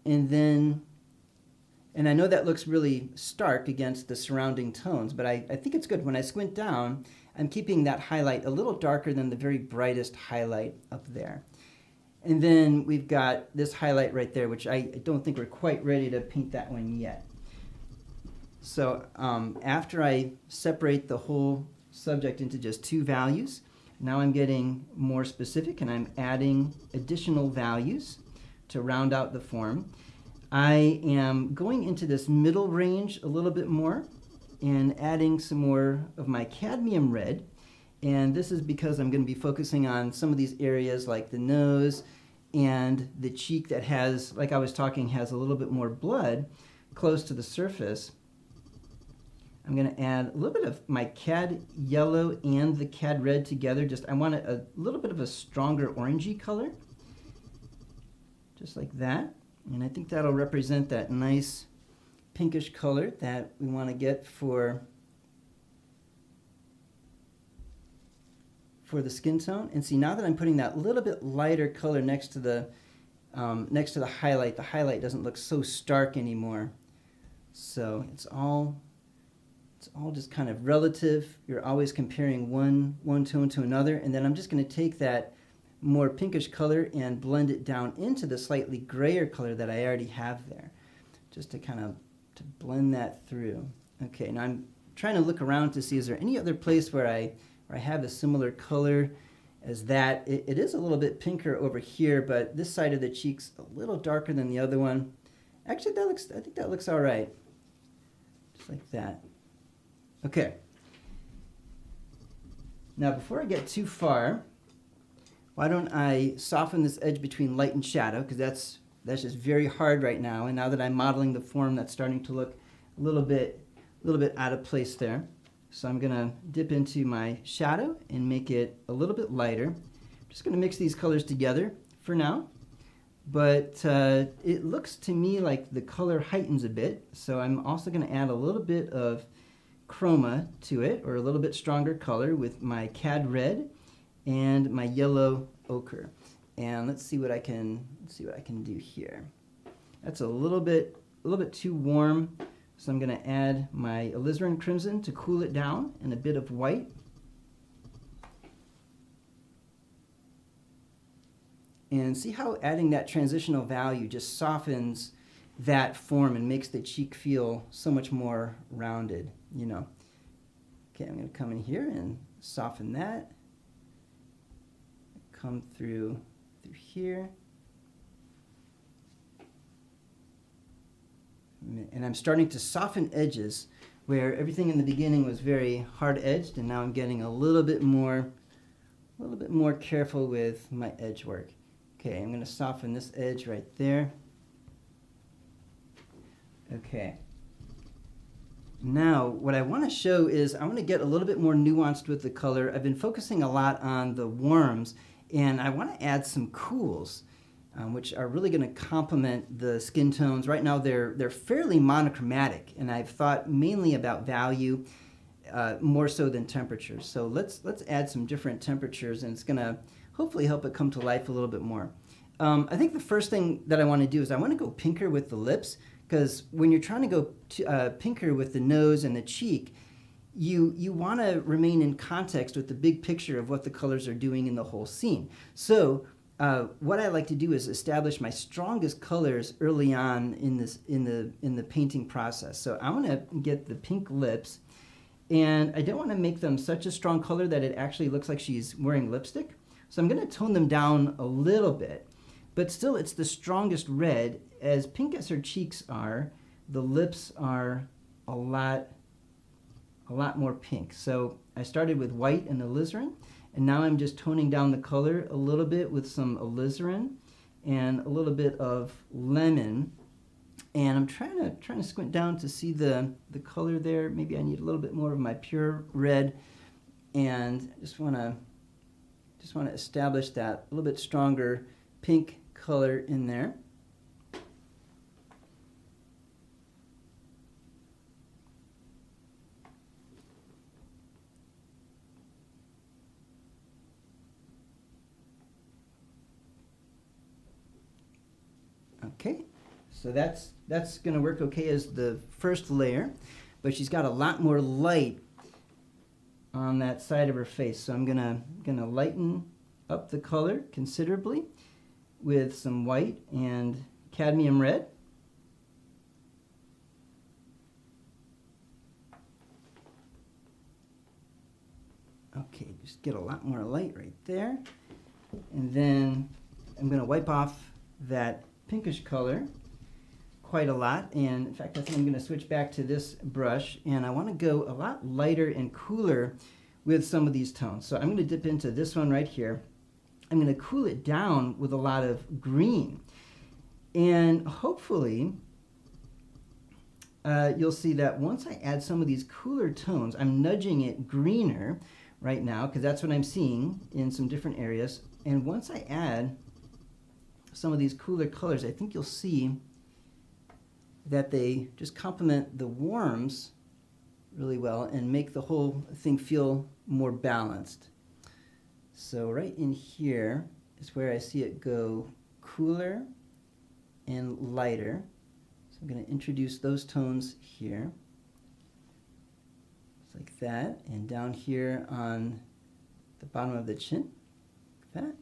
and I know that looks really stark against the surrounding tones, but I think it's good. When I squint down, I'm keeping that highlight a little darker than the very brightest highlight up there. And then we've got this highlight right there, which I don't think we're quite ready to paint that one yet. So after I separate the whole subject into just two values, now I'm getting more specific and I'm adding additional values to round out the form. I am going into this middle range a little bit more and adding some more of my cadmium red. And this is because I'm going to be focusing on some of these areas like the nose and the cheek that has, like I was talking, has a little bit more blood close to the surface. I'm going to add a little bit of my cad yellow and the cad red together. I want a little bit of a stronger orangey color, just like that. And I think that'll represent that nice pinkish color that we want to get for the skin tone. And see, now that I'm putting that little bit lighter color next to the highlight doesn't look so stark anymore. So it's all just kind of relative. You're always comparing one tone to another, and then I'm just going to take that more pinkish color and blend it down into the slightly grayer color that I already have there, just to kind of blend that through. Okay, now I'm trying to look around to see, is there any other place where I have a similar color as that? It is a little bit pinker over here, but this side of the cheek's a little darker than the other one. Actually, I think that looks all right, just like that. Okay. Now, before I get too far, why don't I soften this edge between light and shadow, because that's just very hard right now. And now that I'm modeling the form, that's starting to look a little bit out of place there. So I'm gonna dip into my shadow and make it a little bit lighter. I'm just gonna mix these colors together for now. But it looks to me like the color heightens a bit. So I'm also gonna add a little bit of chroma to it, or a little bit stronger color, with my cad red and my yellow ochre. And let's see what I can do here. That's a little bit too warm, so I'm going to add my alizarin crimson to cool it down, and a bit of white. And see how adding that transitional value just softens that form and makes the cheek feel so much more rounded, you know. Okay, I'm going to come in here and soften that. Come through here. And I'm starting to soften edges where everything in the beginning was very hard-edged, and now I'm getting a little bit more careful with my edge work. Okay, I'm going to soften this edge right there. Okay. Now, what I want to show is I want to get a little bit more nuanced with the color. I've been focusing a lot on the warms, and I want to add some cools. which are really going to complement the skin tones. Right now they're fairly monochromatic, and I've thought mainly about value more so than temperature. So let's add some different temperatures, and it's going to hopefully help it come to life a little bit more. I think the first thing that I want to do is I want to go pinker with the lips, because when you're trying to go pinker with the nose and the cheek, you want to remain in context with the big picture of what the colors are doing in the whole scene. So what I like to do is establish my strongest colors early on in the painting process. So I want to get the pink lips, and I don't want to make them such a strong color that it actually looks like she's wearing lipstick. So I'm going to tone them down a little bit, but still it's the strongest red. As pink as her cheeks are, the lips are a lot more pink. So I started with white and alizarin, and now I'm just toning down the color a little bit with some alizarin and a little bit of lemon. And I'm trying to squint down to see the color there. Maybe I need a little bit more of my pure red, and just want to establish that a little bit stronger pink color in there. Okay, so that's going to work okay as the first layer, but she's got a lot more light on that side of her face. So I'm gonna lighten up the color considerably with some white and cadmium red. Okay, just get a lot more light right there. And then I'm gonna wipe off that pinkish color quite a lot, and in fact I think I'm going to switch back to this brush, and I want to go a lot lighter and cooler with some of these tones. So I'm going to dip into this one right here. I'm going to cool it down with a lot of green, and hopefully you'll see that once I add some of these cooler tones, I'm nudging it greener right now because that's what I'm seeing in some different areas, and once I add some of these cooler colors, I think you'll see that they just complement the warms really well and make the whole thing feel more balanced. So right in here is where I see it go cooler and lighter. So I'm going to introduce those tones here. Just like that. And down here on the bottom of the chin, like that.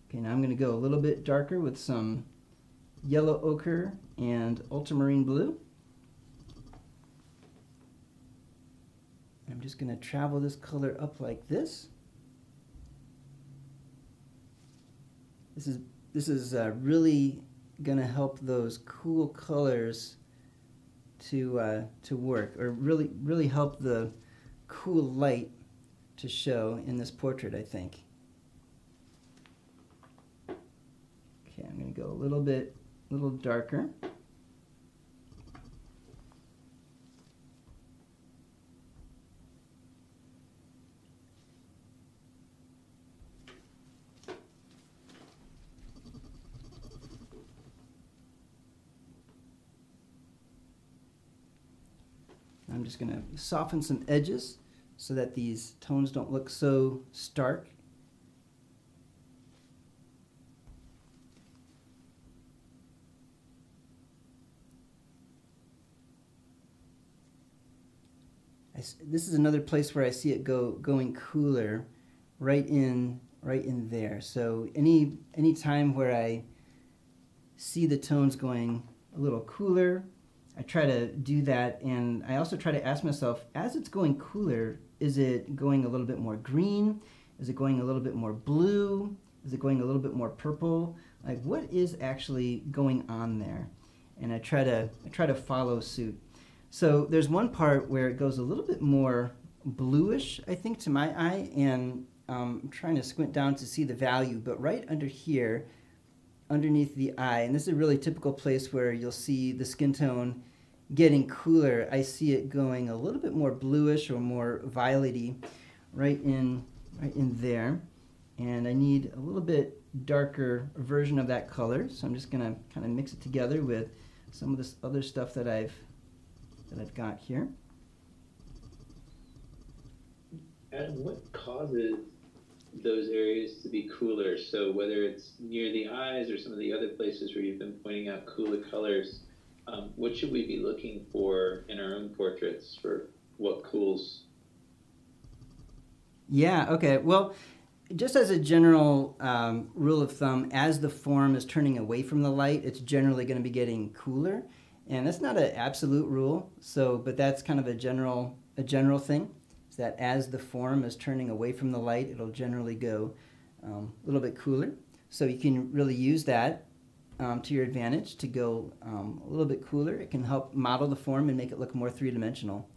Okay, now I'm going to go a little bit darker with some yellow ochre and ultramarine blue. I'm just going to travel this color up like this. This is really going to help those cool colors to work, or really help the cool light to show in this portrait, I think. Okay, I'm going to go a little darker. I'm just going to soften some edges so that these tones don't look so stark. This is another place where I see it going cooler, right in there. So any time where I see the tones going a little cooler, I try to do that, and I also try to ask myself, as it's going cooler, is it going a little bit more green? Is it going a little bit more blue? Is it going a little bit more purple? Like, what is actually going on there? And I try to follow suit. So there's one part where it goes a little bit more bluish, I think, to my eye, and I'm trying to squint down to see the value, but right under here, underneath the eye, and this is a really typical place where you'll see the skin tone getting cooler, I see it going a little bit more bluish or more violety right in there. And I need a little bit darker version of that color, so I'm just going to kind of mix it together with some of this other stuff that I've got here. Adam, what causes those areas to be cooler? So whether it's near the eyes or some of the other places where you've been pointing out cooler colors, what should we be looking for in our own portraits for what cools? Yeah, okay. Well, just as a general rule of thumb, as the form is turning away from the light, it's generally going to be getting cooler. And that's not an absolute rule, but that's kind of a general thing. Is that as the form is turning away from the light, it'll generally go a little bit cooler. So you can really use that to your advantage to go a little bit cooler. It can help model the form and make it look more three-dimensional.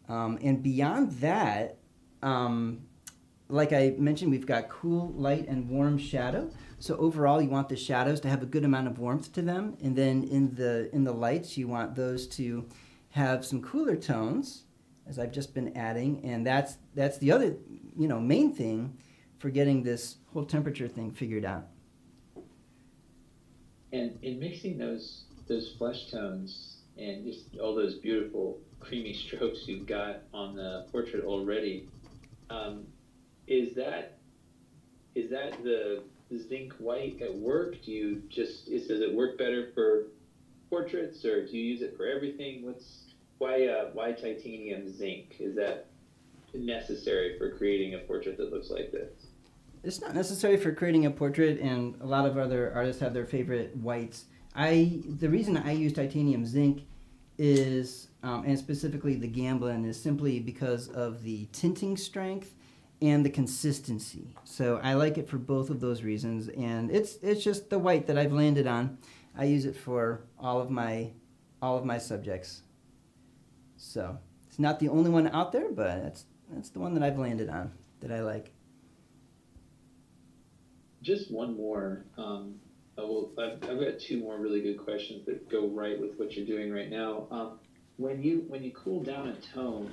And beyond that, like I mentioned, we've got cool, light, and warm shadow. So overall, you want the shadows to have a good amount of warmth to them, and then in the lights, you want those to have some cooler tones, as I've just been adding, and that's the other main thing for getting this whole temperature thing figured out. And in mixing those flesh tones and just all those beautiful creamy strokes you've got on the portrait already, is that the zinc white at work? Does it work better for portraits, or do you use it for everything? Why titanium zinc? Is that necessary for creating a portrait that looks like this? It's not necessary for creating a portrait, and a lot of other artists have their favorite whites. The reason I use titanium zinc is, and specifically the Gamblin, is simply because of the tinting strength and the consistency. So I like it for both of those reasons, and it's just the white that I've landed on. I use it for all of my subjects. So it's not the only one out there, but that's the one that I've landed on that I like. Just one more. I've got two more really good questions that go right with what you're doing right now. When you cool down a tone,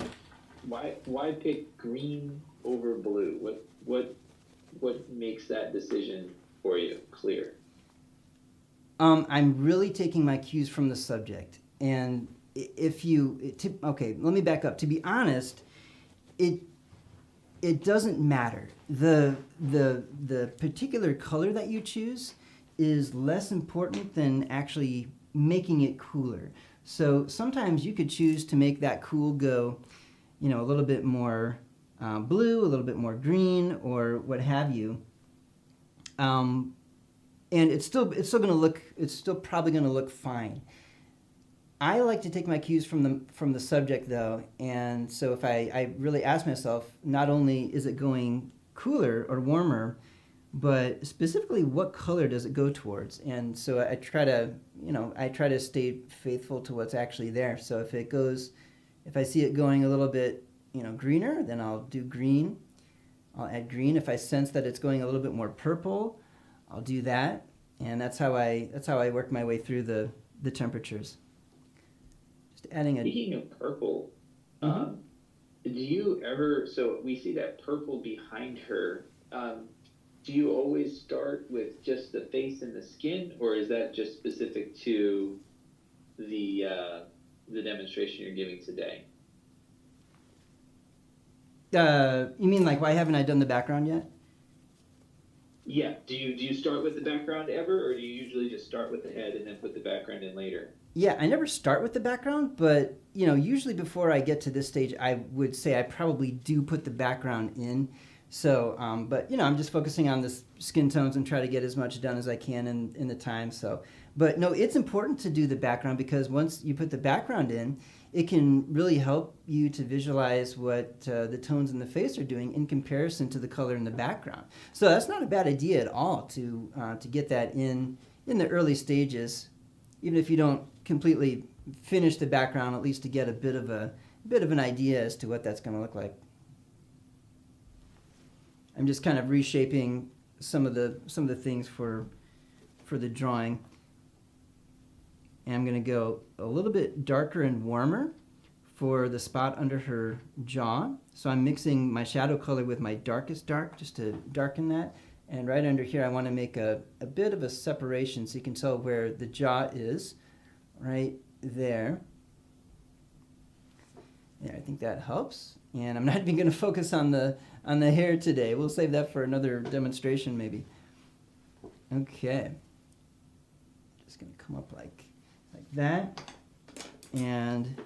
why pick green over blue? What makes that decision for you clear? I'm really taking my cues from the subject, and okay, let me back up. To be honest, it doesn't matter. The particular color that you choose is less important than actually making it cooler. So sometimes you could choose to make that cool go, a little bit more blue, a little bit more green, or what have you. And it's still probably going to look fine. I like to take my cues from the subject, though, and so if I really ask myself, not only is it going cooler or warmer, but specifically what color does it go towards? And so I try to stay faithful to what's actually there. So if I see it going a little bit, greener, then I'll do green. I'll add green. If I sense that it's going a little bit more purple, I'll do that. And that's how I work my way through the temperatures. Speaking of purple, do you ever, so we see that purple behind her, do you always start with just the face and the skin, or is that just specific to the demonstration you're giving today? You mean like why haven't I done the background yet? Yeah. Do you start with the background ever, or do you usually just start with the head and then put the background in later? Yeah, I never start with the background, but usually before I get to this stage, I would say I probably do put the background in. So, but I'm just focusing on the skin tones and try to get as much done as I can in the time. So, but no, it's important to do the background because once you put the background in, it can really help you to visualize what the tones in the face are doing in comparison to the color in the background. So that's not a bad idea at all to get that in the early stages, even if you don't completely finish the background, at least to get a bit of an idea as to what that's going to look like. I'm just kind of reshaping some of the things for the drawing. And I'm going to go a little bit darker and warmer for the spot under her jaw. So I'm mixing my shadow color with my darkest dark just to darken that. And right under here, I want to make a bit of a separation so you can tell where the jaw is, right there. Yeah, I think that helps. And I'm not even going to focus on the hair today. We'll save that for another demonstration maybe. Okay. Just going to come up like that. And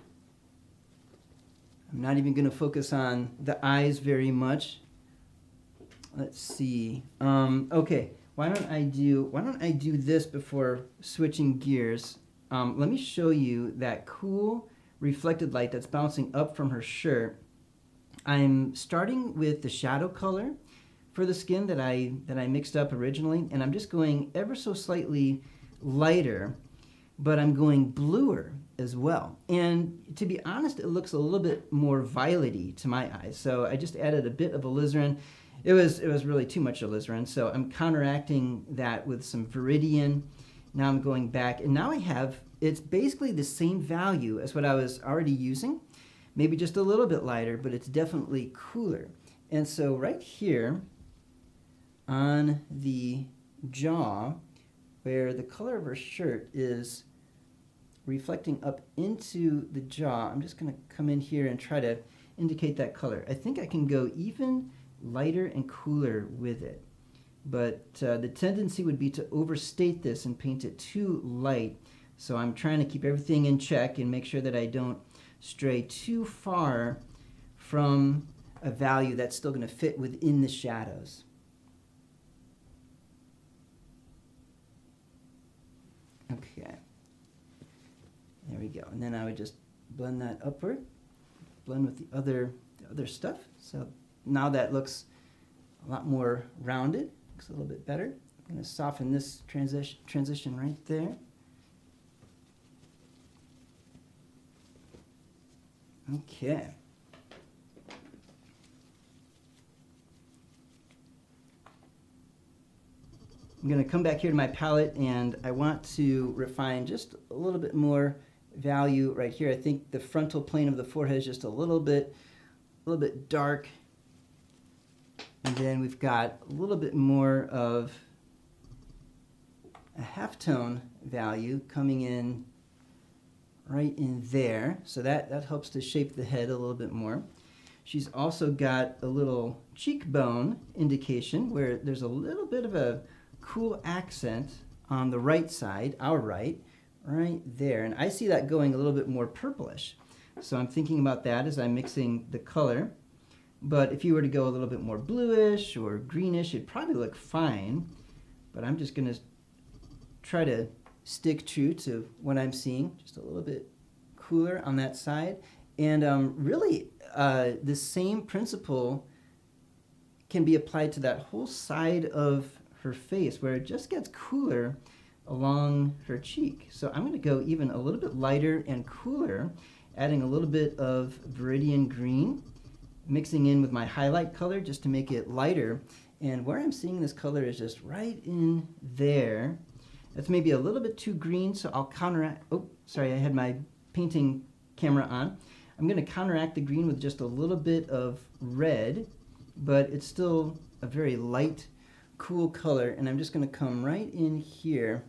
I'm not even going to focus on the eyes very much. Let's see. Okay, why don't I do this before switching gears? Let me show you that cool reflected light that's bouncing up from her shirt. I'm starting with the shadow color for the skin that I mixed up originally, and I'm just going ever so slightly lighter, but I'm going bluer as well. And to be honest, it looks a little bit more violet-y to my eyes. So I just added a bit of alizarin. It was really too much alizarin, so I'm counteracting that with some viridian. Now I'm going back, and now I have, it's basically the same value as what I was already using, maybe just a little bit lighter, but it's definitely cooler. And so right here on the jaw, where the color of her shirt is reflecting up into the jaw, I'm just going to come in here and try to indicate that color. I think I can go even lighter and cooler with it, but the tendency would be to overstate this and paint it too light. So I'm trying to keep everything in check and make sure that I don't stray too far from a value that's still going to fit within the shadows. Okay, there we go. And then I would just blend that upward, blend with the other stuff. So now that looks a lot more rounded, looks a little bit better. I'm going to soften this transition right there. Okay. I'm going to come back here to my palette, and I want to refine just a little bit more value right here. I think the frontal plane of the forehead is just a little bit dark. And then we've got a little bit more of a halftone value coming in right in there. So that helps to shape the head a little bit more. She's also got a little cheekbone indication where there's a little bit of a cool accent on the right side, our right there. And I see that going a little bit more purplish. So I'm thinking about that as I'm mixing the color. But if you were to go a little bit more bluish or greenish, it'd probably look fine. But I'm just going to try to stick true to what I'm seeing, just a little bit cooler on that side. And really, the same principle can be applied to that whole side of her face, where it just gets cooler along her cheek. So I'm going to go even a little bit lighter and cooler, adding a little bit of viridian green, mixing in with my highlight color just to make it lighter. And where I'm seeing this color is just right in there. That's maybe a little bit too green, so I'll counteract. Oh, sorry, I had my painting camera on. I'm going to counteract the green with just a little bit of red, but it's still a very light, cool color. And I'm just going to come right in here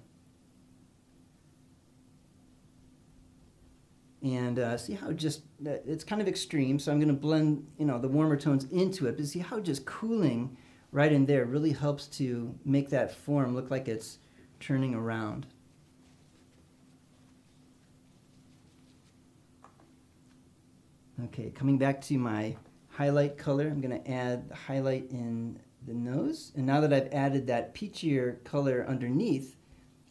and see how just, it's kind of extreme, so I'm going to blend, the warmer tones into it, but see how just cooling right in there really helps to make that form look like it's turning around. Okay, coming back to my highlight color, I'm going to add the highlight in the nose. And now that I've added that peachier color underneath,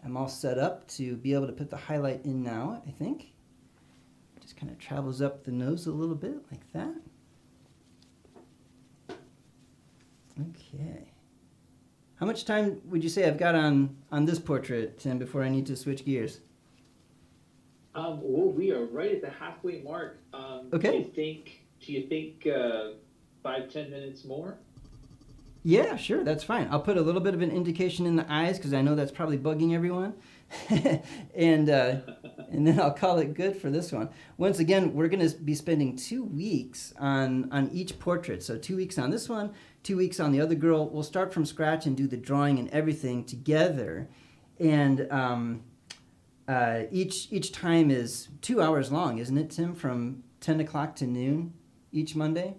I'm all set up to be able to put the highlight in now, I think. Just kind of travels up the nose a little bit like that. Okay. How much time would you say I've got on this portrait, Tim, before I need to switch gears? Well, we are right at the halfway mark. Okay. Do you think 5-10 minutes more? Yeah, sure, that's fine. I'll put a little bit of an indication in the eyes because I know that's probably bugging everyone. and then I'll call it good for this one. Once again, we're going to be spending 2 weeks on each portrait. So 2 weeks on this one, 2 weeks on the other girl. We'll start from scratch and do the drawing and everything together. And each time is 2 hours long, isn't it, Tim? From 10 o'clock to noon each Monday?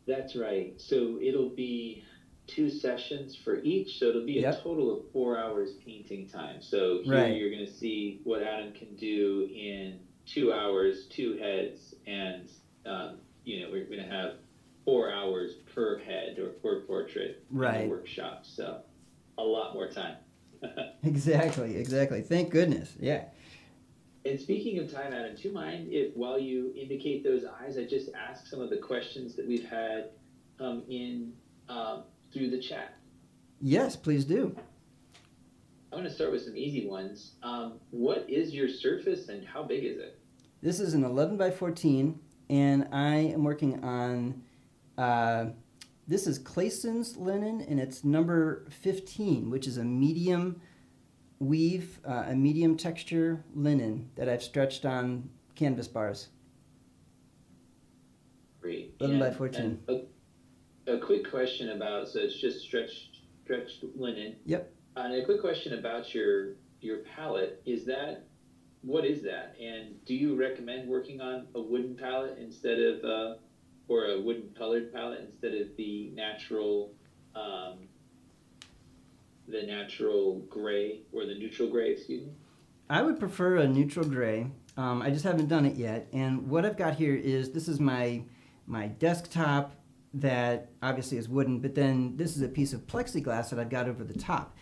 That's right. So it'll be 2 sessions for each. So it'll be a total of 4 hours painting time. So here you're going to see what Adam can do in 2 hours, 2 heads, and we're going to have 4 hours per head or per portrait in the workshop. So a lot more time. Exactly. Thank goodness. Yeah. And speaking of time, Adam, do you mind if while you indicate those eyes, I just ask some of the questions that we've had come in through the chat? Yes, please do. I want to start with some easy ones. What is your surface and how big is it? This is an 11 by 14, and I am working on, this is Clayson's linen, and it's number 15, which is a medium weave, a medium texture linen that I've stretched on canvas bars. Great. 11 by 14. A quick question about, so it's just stretched linen. Yep. And a quick question about your palette. What is that? And do you recommend working on a wooden palette instead of, or a wooden colored palette instead of the natural gray, or the neutral gray, excuse me? I would prefer a neutral gray. I just haven't done it yet. And what I've got here is, this is my desktop that obviously is wooden, but then this is a piece of plexiglass that I've got over the top.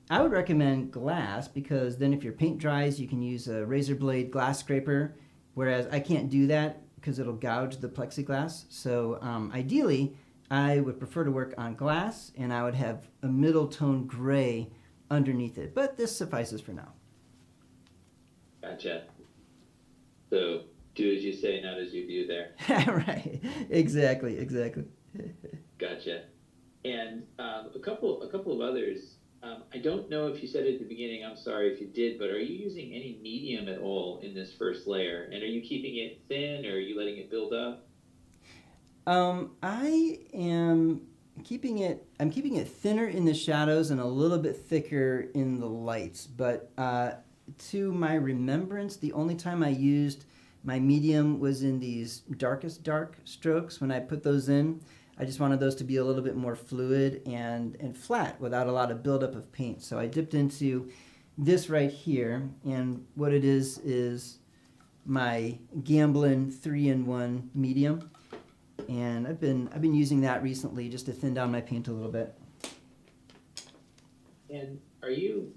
I would recommend glass because then if your paint dries, you can use a razor blade glass scraper, whereas I can't do that because it'll gouge the plexiglass. So ideally, I would prefer to work on glass, and I would have a middle tone gray underneath it, but this suffices for now. Gotcha. So do as you say, not as you do there. Right. Exactly. Gotcha. And a couple of others. I don't know if you said it at the beginning, I'm sorry if you did, but are you using any medium at all in this first layer? And are you keeping it thin, or are you letting it build up? I'm keeping it thinner in the shadows and a little bit thicker in the lights. But to my remembrance, the only time I used my medium was in these darkest dark strokes. When I put those in, I just wanted those to be a little bit more fluid and flat without a lot of buildup of paint. So I dipped into this right here, and what it is my Gamblin 3-in-1 medium. And I've been using that recently just to thin down my paint a little bit. And are you,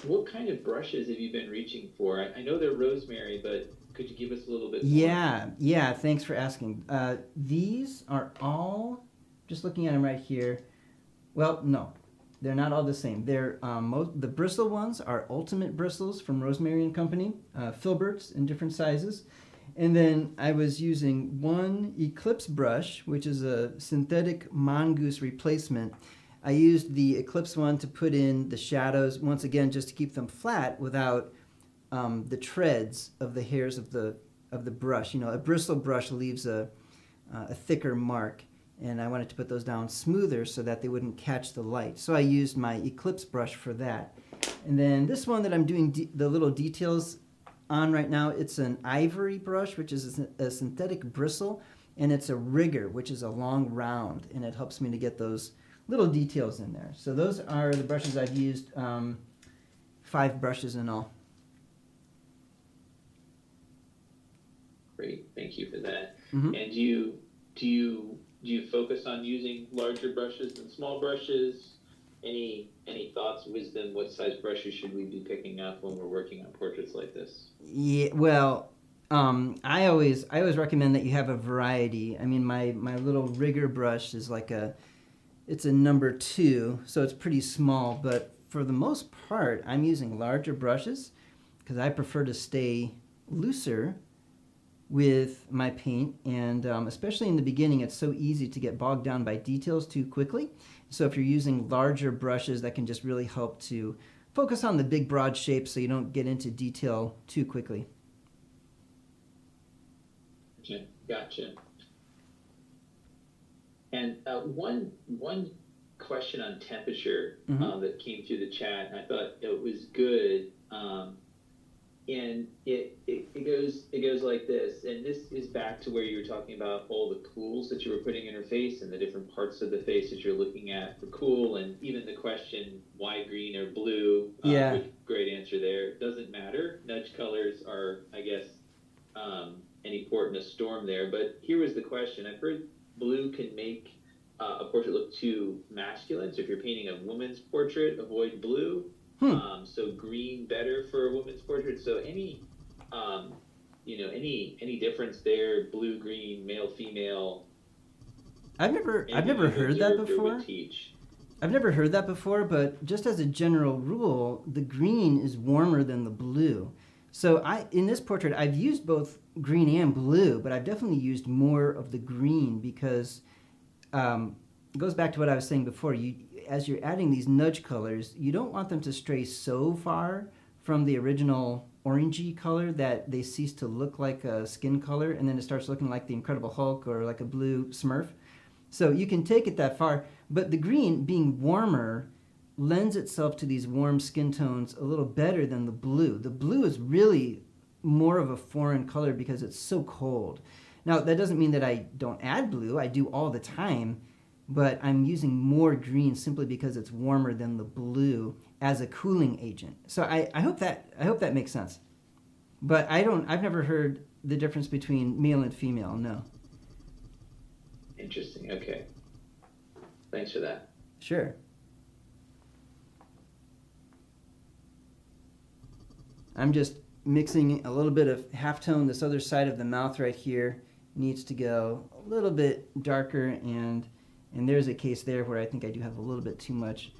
what kind of brushes have you been reaching for? I know they're rosemary, but could you give us a little bit more? Yeah, thanks for asking. These are all, just looking at them right here, well, no, they're not all the same. They're the bristle ones are Ultimate Bristles from Rosemary and Company, filberts in different sizes. And then I was using one Eclipse brush, which is a synthetic mongoose replacement. I used the Eclipse one to put in the shadows, once again, just to keep them flat without the treads of the hairs of the brush. You know, a bristle brush leaves a thicker mark, and I wanted to put those down smoother so that they wouldn't catch the light. So I used my Eclipse brush for that. And then this one that I'm doing the little details on right now, it's an ivory brush, which is a synthetic bristle, and it's a rigger, which is a long round, and it helps me to get those little details in there. So those are the brushes I've used, 5 brushes in all. Great, thank you for that. Mm-hmm. And do you focus on using larger brushes than small brushes? Any thoughts, wisdom? What size brushes should we be picking up when we're working on portraits like this? Yeah, well, I always recommend that you have a variety. I mean, my little rigger brush is it's a number 2, so it's pretty small. But for the most part, I'm using larger brushes because I prefer to stay looser with my paint, and especially in the beginning, it's so easy to get bogged down by details too quickly. So if you're using larger brushes, that can just really help to focus on the big broad shapes so you don't get into detail too quickly. Gotcha. And one question on temperature that came through the chat, and I thought it was good. And it goes like this, and this is back to where you were talking about all the cools that you were putting in her face and the different parts of the face that you're looking at for cool, and even the question why green or blue. Great answer there. Doesn't matter. Nudge colors are, I guess, any port in a storm there. But here was the question. I've heard blue can make a portrait look too masculine. So if you're painting a woman's portrait, avoid blue. So green better for a woman's portrait. So any difference there? Blue, green, male, female. I've never heard that before. I've never heard that before, but just as a general rule, the green is warmer than the blue. So in this portrait, I've used both green and blue, but I've definitely used more of the green because it goes back to what I was saying before. As you're adding these nudge colors, you don't want them to stray so far from the original orangey color that they cease to look like a skin color, and then it starts looking like the Incredible Hulk or like a blue Smurf. So you can take it that far, but the green, being warmer, lends itself to these warm skin tones a little better than the blue. The blue is really more of a foreign color because it's so cold. Now, that doesn't mean that I don't add blue. I do all the time, but I'm using more green simply because it's warmer than the blue as a cooling agent. So I hope that makes sense. But I've never heard the difference between male and female, no. Interesting, okay. Thanks for that. Sure. I'm just mixing a little bit of halftone. This other side of the mouth right here needs to go a little bit darker, and there's a case there where I think I do have a little bit too much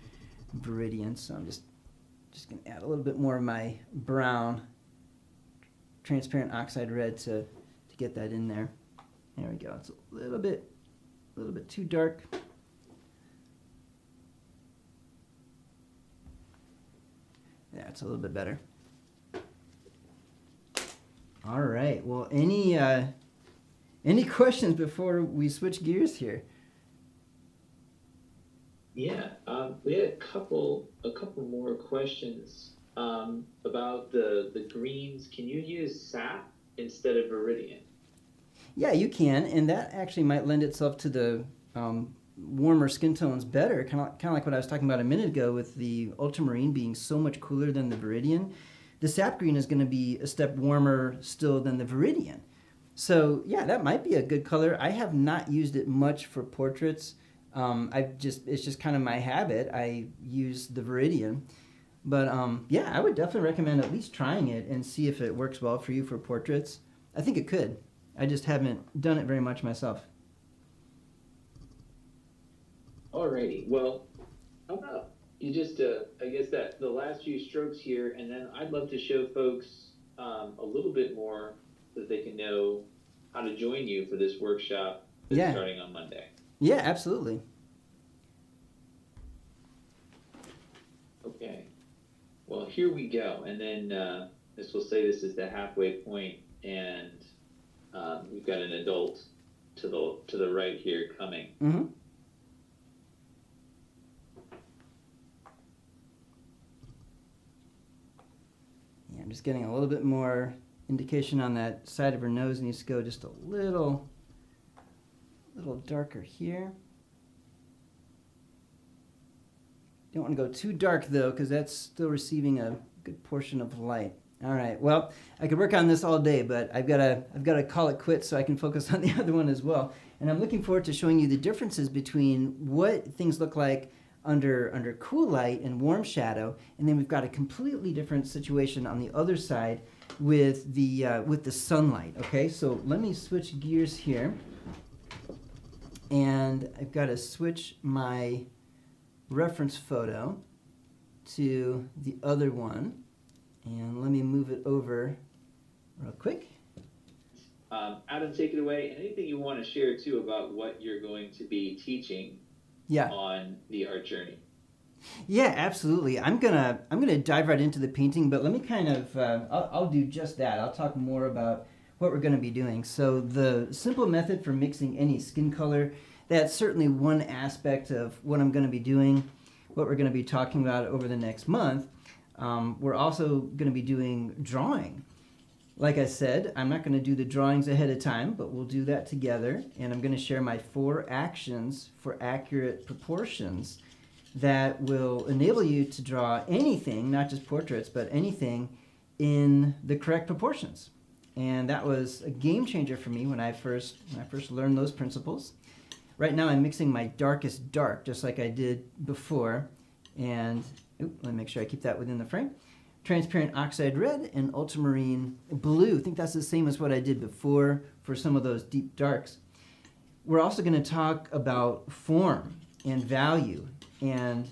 Viridian, so I'm just going to add a little bit more of my brown transparent oxide red to get that in there. There we go. It's a little bit too dark. Yeah, it's a little bit better. All right. Well, any questions before we switch gears here? Yeah, we had a couple more questions about the greens. Can you use sap instead of Viridian? Yeah, you can, and that actually might lend itself to the warmer skin tones better, kind of like what I was talking about a minute ago with the ultramarine being so much cooler than the Viridian. The sap green is going to be a step warmer still than the Viridian. So yeah, that might be a good color. I have not used it much for portraits. It's just kind of my habit. I use the Viridian. But yeah, I would definitely recommend at least trying it and see if it works well for you for portraits. I think it could. I just haven't done it very much myself. Alrighty. Well, how about you just, I guess that the last few strokes here, and then I'd love to show folks a little bit more so that they can know how to join you for this workshop that's starting on Monday. Yeah, absolutely. Okay. Well, here we go. And then this will say this is the halfway point, and we've got an adult to the right here coming. Mm-hmm. Yeah, I'm just getting a little bit more indication on that side of her nose. Needs to go just a little darker here. Don't want to go too dark though, because that's still receiving a good portion of light. All right. Well, I could work on this all day, but I've got to call it quits so I can focus on the other one as well. And I'm looking forward to showing you the differences between what things look like under cool light and warm shadow, and then we've got a completely different situation on the other side with the sunlight. Okay. So let me switch gears here, and I've got to switch my reference photo to the other one, and let me move it over real quick. Adam, take it away. Anything you want to share too about what you're going to be teaching Yeah. on the art journey? Yeah, absolutely. I'm gonna dive right into the painting, but let me kind of I'll do just that. I'll talk more about what we're gonna be doing. So the simple method for mixing any skin color, that's certainly one aspect of what I'm gonna be doing, what we're gonna be talking about over the next month. We're also gonna be doing drawing. Like I said, I'm not going to do the drawings ahead of time, but we'll do that together. And I'm going to share my 4 actions for accurate proportions that will enable you to draw anything, not just portraits, but anything in the correct proportions. And that was a game changer for me when I first learned those principles. Right now I'm mixing my darkest dark, just like I did before. And let me make sure I keep that within the frame. Transparent oxide red and ultramarine blue. I think that's the same as what I did before for some of those deep darks. We're also going to talk about form and value and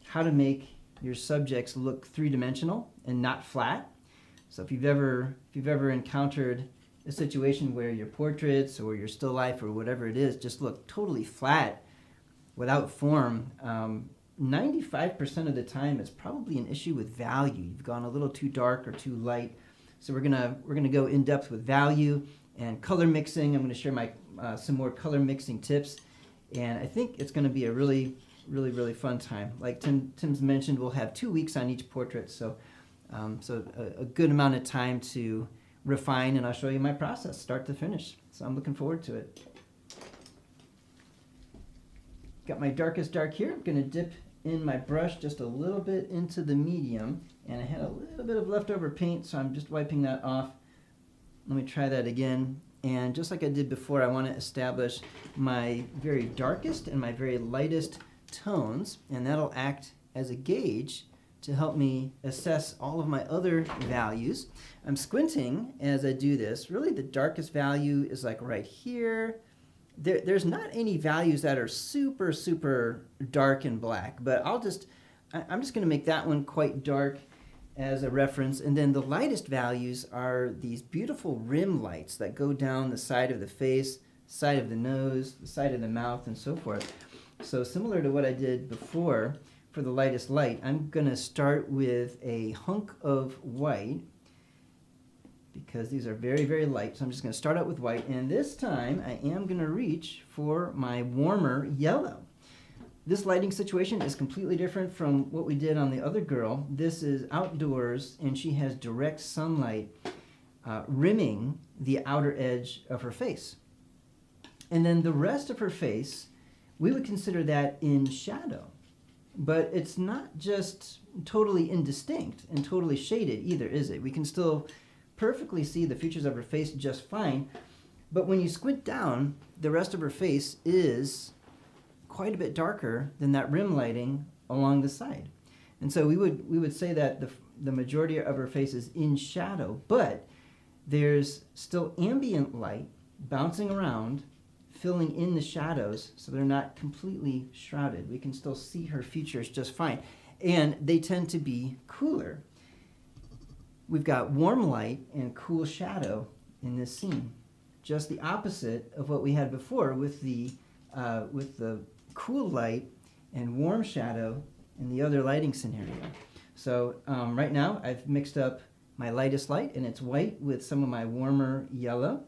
how to make your subjects look three-dimensional and not flat. So if you've ever encountered a situation where your portraits or your still life or whatever it is just look totally flat without form, 95% of the time it's probably an issue with value. You've gone a little too dark or too light. So we're gonna go in depth with value and color mixing. I'm gonna share my some more color mixing tips, and I think it's gonna be a really fun time. Like Tim's mentioned, we'll have 2 weeks on each portrait, so a good amount of time to refine, and I'll show you my process, start to finish. So I'm looking forward to it. Got my darkest dark here. I'm gonna dip in my brush just a little bit into the medium, and I had a little bit of leftover paint, so I'm just wiping that off. Let me try that again. And just like I did before, I want to establish my very darkest and my very lightest tones, and that'll act as a gauge to help me assess all of my other values. I'm squinting as I do this. Really, the darkest value is like right here. There's not any values that are super dark and black, but I'm just going to make that one quite dark as a reference. And then the lightest values are these beautiful rim lights that go down the side of the face, side of the nose, the side of the mouth, and so forth. So similar to what I did before for the lightest light, I'm going to start with a hunk of white, because these are very light. So I'm just going to start out with white, and this time I am going to reach for my warmer yellow. This lighting situation is completely different from what we did on the other girl. This is outdoors, and she has direct sunlight rimming the outer edge of her face. And then the rest of her face, we would consider that in shadow. But it's not just totally indistinct and totally shaded either, is it? We can still perfectly see the features of her face just fine, but when you squint down, the rest of her face is quite a bit darker than that rim lighting along the side. And so we would say that the majority of her face is in shadow, but there's still ambient light bouncing around, filling in the shadows, so they're not completely shrouded. We can still see her features just fine, and they tend to be cooler. We've got warm light and cool shadow in this scene. Just the opposite of what we had before with the cool light and warm shadow in the other lighting scenario. So right now I've mixed up my lightest light, and it's white, with some of my warmer yellow.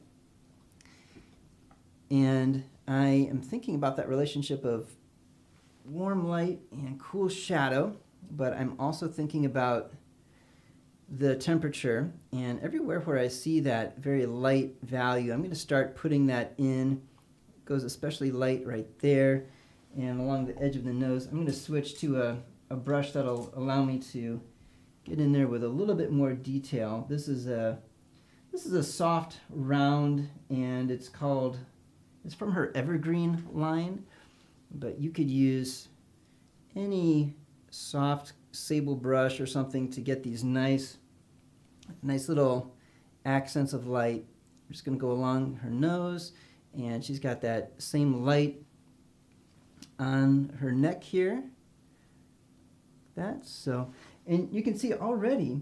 And I am thinking about that relationship of warm light and cool shadow, but I'm also thinking about the temperature, and everywhere where I see that very light value, I'm going to start putting that in. It goes especially light right there, and along the edge of the nose. I'm going to switch to a brush that'll allow me to get in there with a little bit more detail. This is a soft round, and it's from her Evergreen line, but you could use any soft sable brush or something to get these nice little accents of light. I'm just going to go along her nose, and she's got that same light on her neck here. And you can see already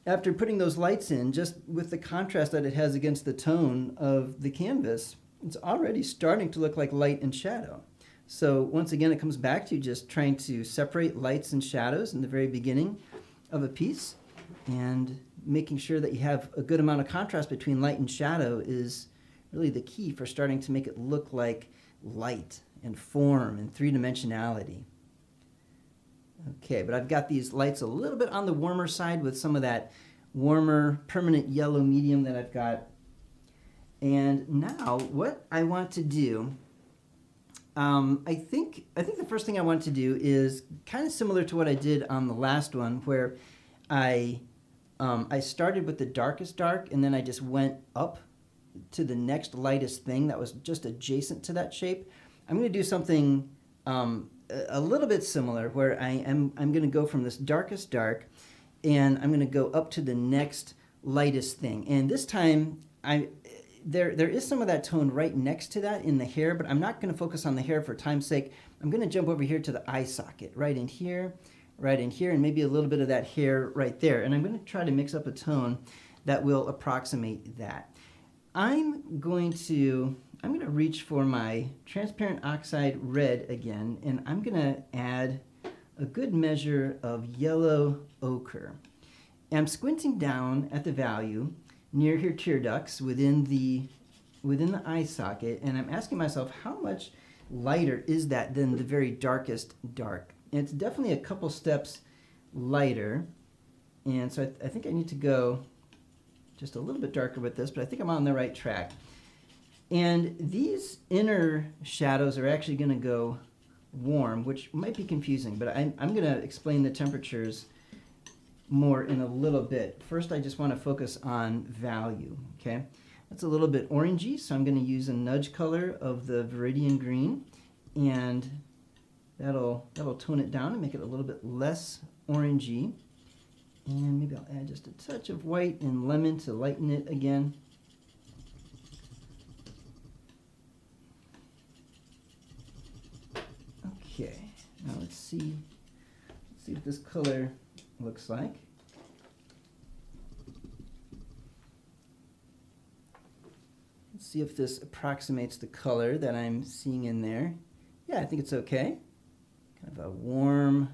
after putting those lights in, just with the contrast that it has against the tone of the canvas, it's already starting to look like light and shadow. So once again, it comes back to just trying to separate lights and shadows in the very beginning of a piece, and making sure that you have a good amount of contrast between light and shadow is really the key for starting to make it look like light and form and three-dimensionality. Okay, but I've got these lights a little bit on the warmer side with some of that warmer permanent yellow medium that I've got. And now what I want to do, I think the first thing I want to do is kind of similar to what I did on the last one, where I started with the darkest dark, and then I just went up to the next lightest thing that was just adjacent to that shape. I'm going to do something a little bit similar, where I'm going to go from this darkest dark, and I'm going to go up to the next lightest thing. And this time, there is some of that tone right next to that in the hair, but I'm not going to focus on the hair for time's sake. I'm going to jump over here to the eye socket, right in here, and maybe a little bit of that hair right there. And I'm going to try to mix up a tone that will approximate that. I'm going to reach for my transparent oxide red again, and I'm going to add a good measure of yellow ochre. And I'm squinting down at the value near her tear ducts within the eye socket, and I'm asking myself, how much lighter is that than the very darkest dark? And it's definitely a couple steps lighter, and so I think I need to go just a little bit darker with this, but I think I'm on the right track. And these inner shadows are actually going to go warm, which might be confusing, but I'm going to explain the temperatures more in a little bit. First, I just want to focus on value, okay? That's a little bit orangey, so I'm going to use a nudge color of the Viridian Green, and that'll tone it down and make it a little bit less orangey. And maybe I'll add just a touch of white and lemon to lighten it again. Okay, now let's see what this color looks like. Let's see if this approximates the color that I'm seeing in there. Yeah, I think it's okay. Kind of a warm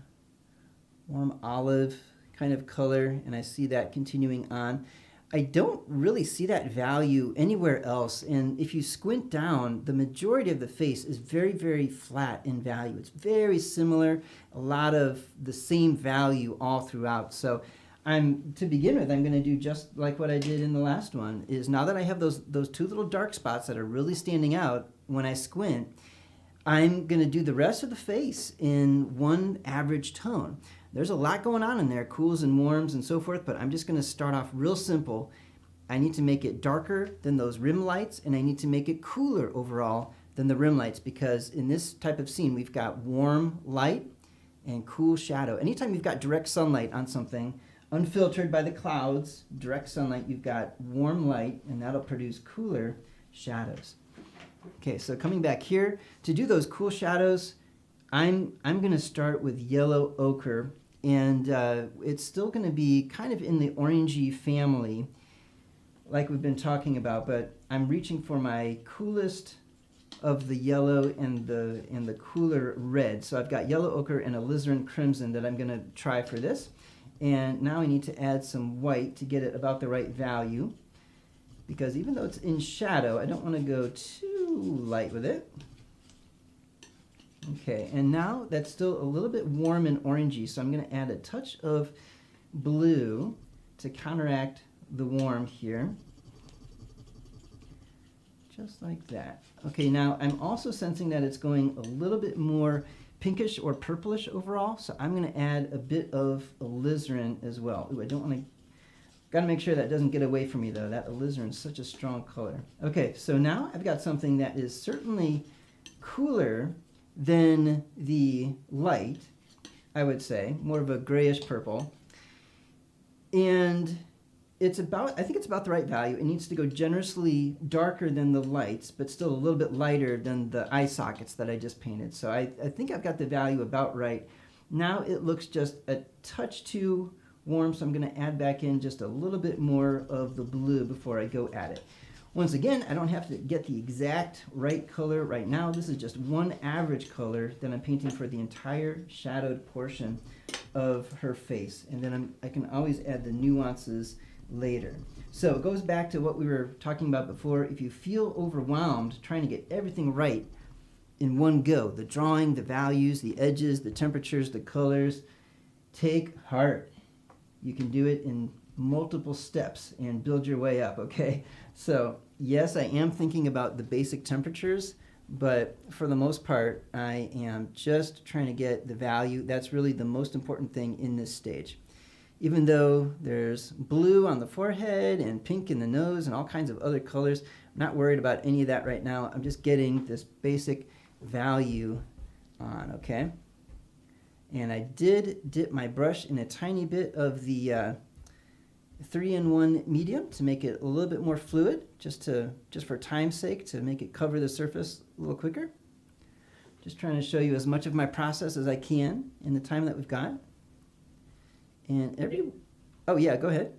olive kind of color, and I see that continuing on. I don't really see that value anywhere else, and if you squint down, the majority of the face is very, very flat in value. It's very similar, a lot of the same value all throughout. So to begin with, I'm going to do just like what I did in the last one, is now that I have those two little dark spots that are really standing out when I squint, I'm going to do the rest of the face in one average tone. There's a lot going on in there, cools and warms and so forth, but I'm just going to start off real simple. I need to make it darker than those rim lights, and I need to make it cooler overall than the rim lights, because in this type of scene, we've got warm light and cool shadow. Anytime you've got direct sunlight on something, unfiltered by the clouds, direct sunlight, you've got warm light, and that'll produce cooler shadows. Okay, so coming back here, to do those cool shadows, I'm going to start with yellow ochre, and it's still going to be kind of in the orangey family like we've been talking about, but I'm reaching for my coolest of the yellow and the cooler red. So I've got yellow ochre and alizarin crimson that I'm going to try for this. And now I need to add some white to get it about the right value, because even though it's in shadow, I don't want to go too light with it. Okay, and now that's still a little bit warm and orangey, so I'm going to add a touch of blue to counteract the warm here. Just like that. Okay, now I'm also sensing that it's going a little bit more pinkish or purplish overall, so I'm going to add a bit of alizarin as well. Ooh, I don't want to... Got to make sure that doesn't get away from me, though. That alizarin is such a strong color. Okay, so now I've got something that is certainly cooler than the light, I would say, more of a grayish purple. And it's about, I think it's about the right value. It needs to go generously darker than the lights, but still a little bit lighter than the eye sockets that I just painted. So I think I've got the value about right. Now it looks just a touch too warm, so I'm going to add back in just a little bit more of the blue before I go at it. Once again, I don't have to get the exact right color right now. This is just one average color that I'm painting for the entire shadowed portion of her face. And then I can always add the nuances later. So it goes back to what we were talking about before. If you feel overwhelmed trying to get everything right in one go, the drawing, the values, the edges, the temperatures, the colors, take heart. You can do it in multiple steps and build your way up, okay? So yes, I am thinking about the basic temperatures, but for the most part, I am just trying to get the value. That's really the most important thing in this stage. Even though there's blue on the forehead and pink in the nose and all kinds of other colors, I'm not worried about any of that right now. I'm just getting this basic value on, okay? And I did dip my brush in a tiny bit of the 3-in-1 medium to make it a little bit more fluid, just for time's sake, to make it cover the surface a little quicker. Just trying to show you as much of my process as I can in the time that we've got. And oh yeah, go ahead.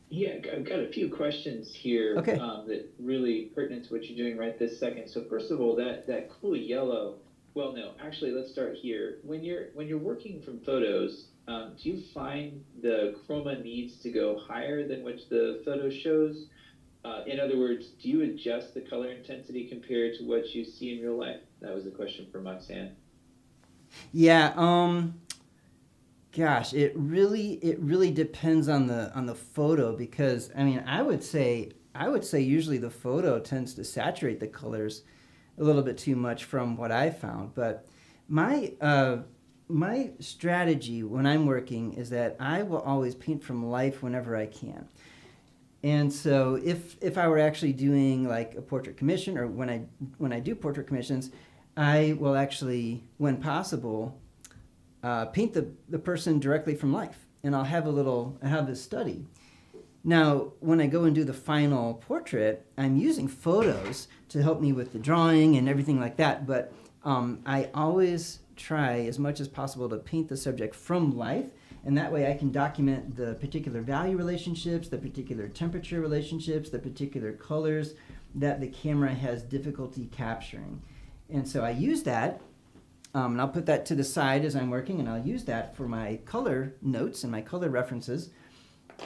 Yeah, I've got a few questions here. Okay. That really pertinent to what you're doing right this second. So first of all, that cool yellow. Well, no, actually, let's start here. When you're working from photos, do you find the chroma needs to go higher than which the photo shows? In other words, do you adjust the color intensity compared to what you see in real life? That was a question for Moxanne. Yeah. Gosh, it really depends on the photo, because I mean I would say usually the photo tends to saturate the colors a little bit too much from what I found. But my strategy when I'm working is that I will always paint from life whenever I can. And so if I were actually doing like a portrait commission, or when I do portrait commissions, I will actually, when possible, paint the person directly from life, and I'll have this study. Now, when I go and do the final portrait, I'm using photos to help me with the drawing and everything like that, but I always try as much as possible to paint the subject from life, and that way I can document the particular value relationships, the particular temperature relationships, the particular colors that the camera has difficulty capturing. And so I use that, and I'll put that to the side as I'm working, and I'll use that for my color notes and my color references.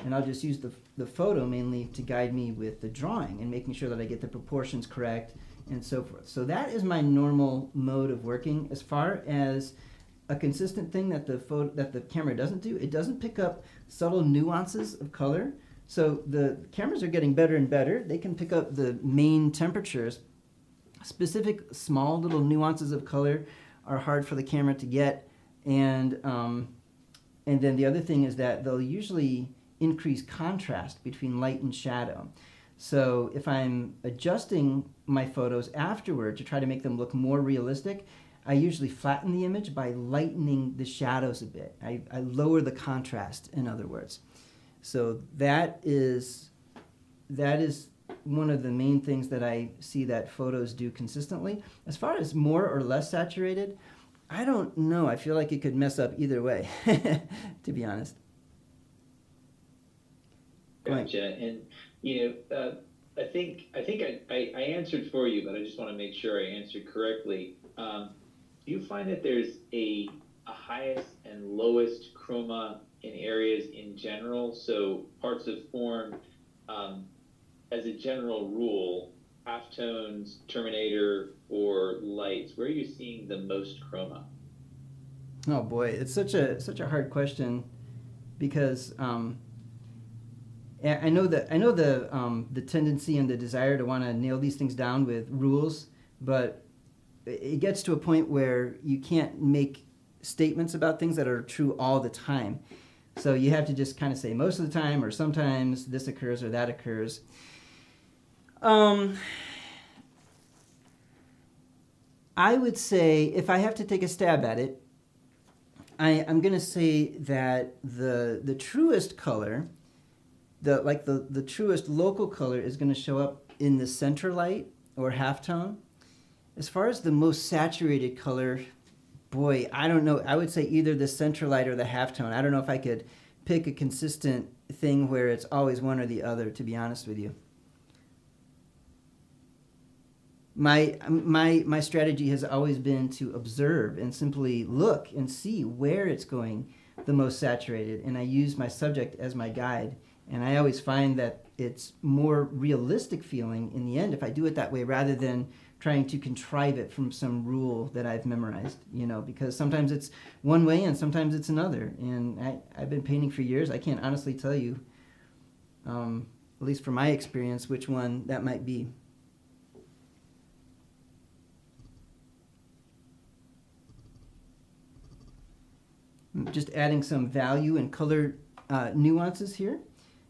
And I'll just use the photo mainly to guide me with the drawing and making sure that I get the proportions correct and so forth. So that is my normal mode of working. As far as a consistent thing that the camera doesn't do, it doesn't pick up subtle nuances of color. So the cameras are getting better and better. They can pick up the main temperatures. Specific small little nuances of color are hard for the camera to get. And then the other thing is that they'll usually increase contrast between light and shadow. So if I'm adjusting my photos afterward to try to make them look more realistic, I usually flatten the image by lightening the shadows a bit. I lower the contrast, in other words. So that is one of the main things that I see that photos do consistently. As far as more or less saturated, I don't know. I feel like it could mess up either way, to be honest. Gotcha. And I think I answered for you, but I just want to make sure I answered correctly. Do you find that there's a highest and lowest chroma in areas in general? So parts of form, as a general rule, halftones, terminator, or lights, where are you seeing the most chroma? Oh boy, it's such a hard question, because I know the tendency and the desire to want to nail these things down with rules, but it gets to a point where you can't make statements about things that are true all the time. So you have to just kind of say most of the time, or sometimes this occurs or that occurs. I would say, if I have to take a stab at it, I'm going to say that the truest color, the truest local color, is going to show up in the center light or halftone. As far as the most saturated color, boy, I don't know. I would say either the center light or the halftone. I don't know if I could pick a consistent thing where it's always one or the other, to be honest with you. My strategy has always been to observe and simply look and see where it's going the most saturated, and I use my subject as my guide. And I always find that it's more realistic feeling in the end if I do it that way rather than trying to contrive it from some rule that I've memorized, because sometimes it's one way and sometimes it's another. And I've been painting for years. I can't honestly tell you, at least from my experience, which one that might be. I'm just adding some value and color nuances here.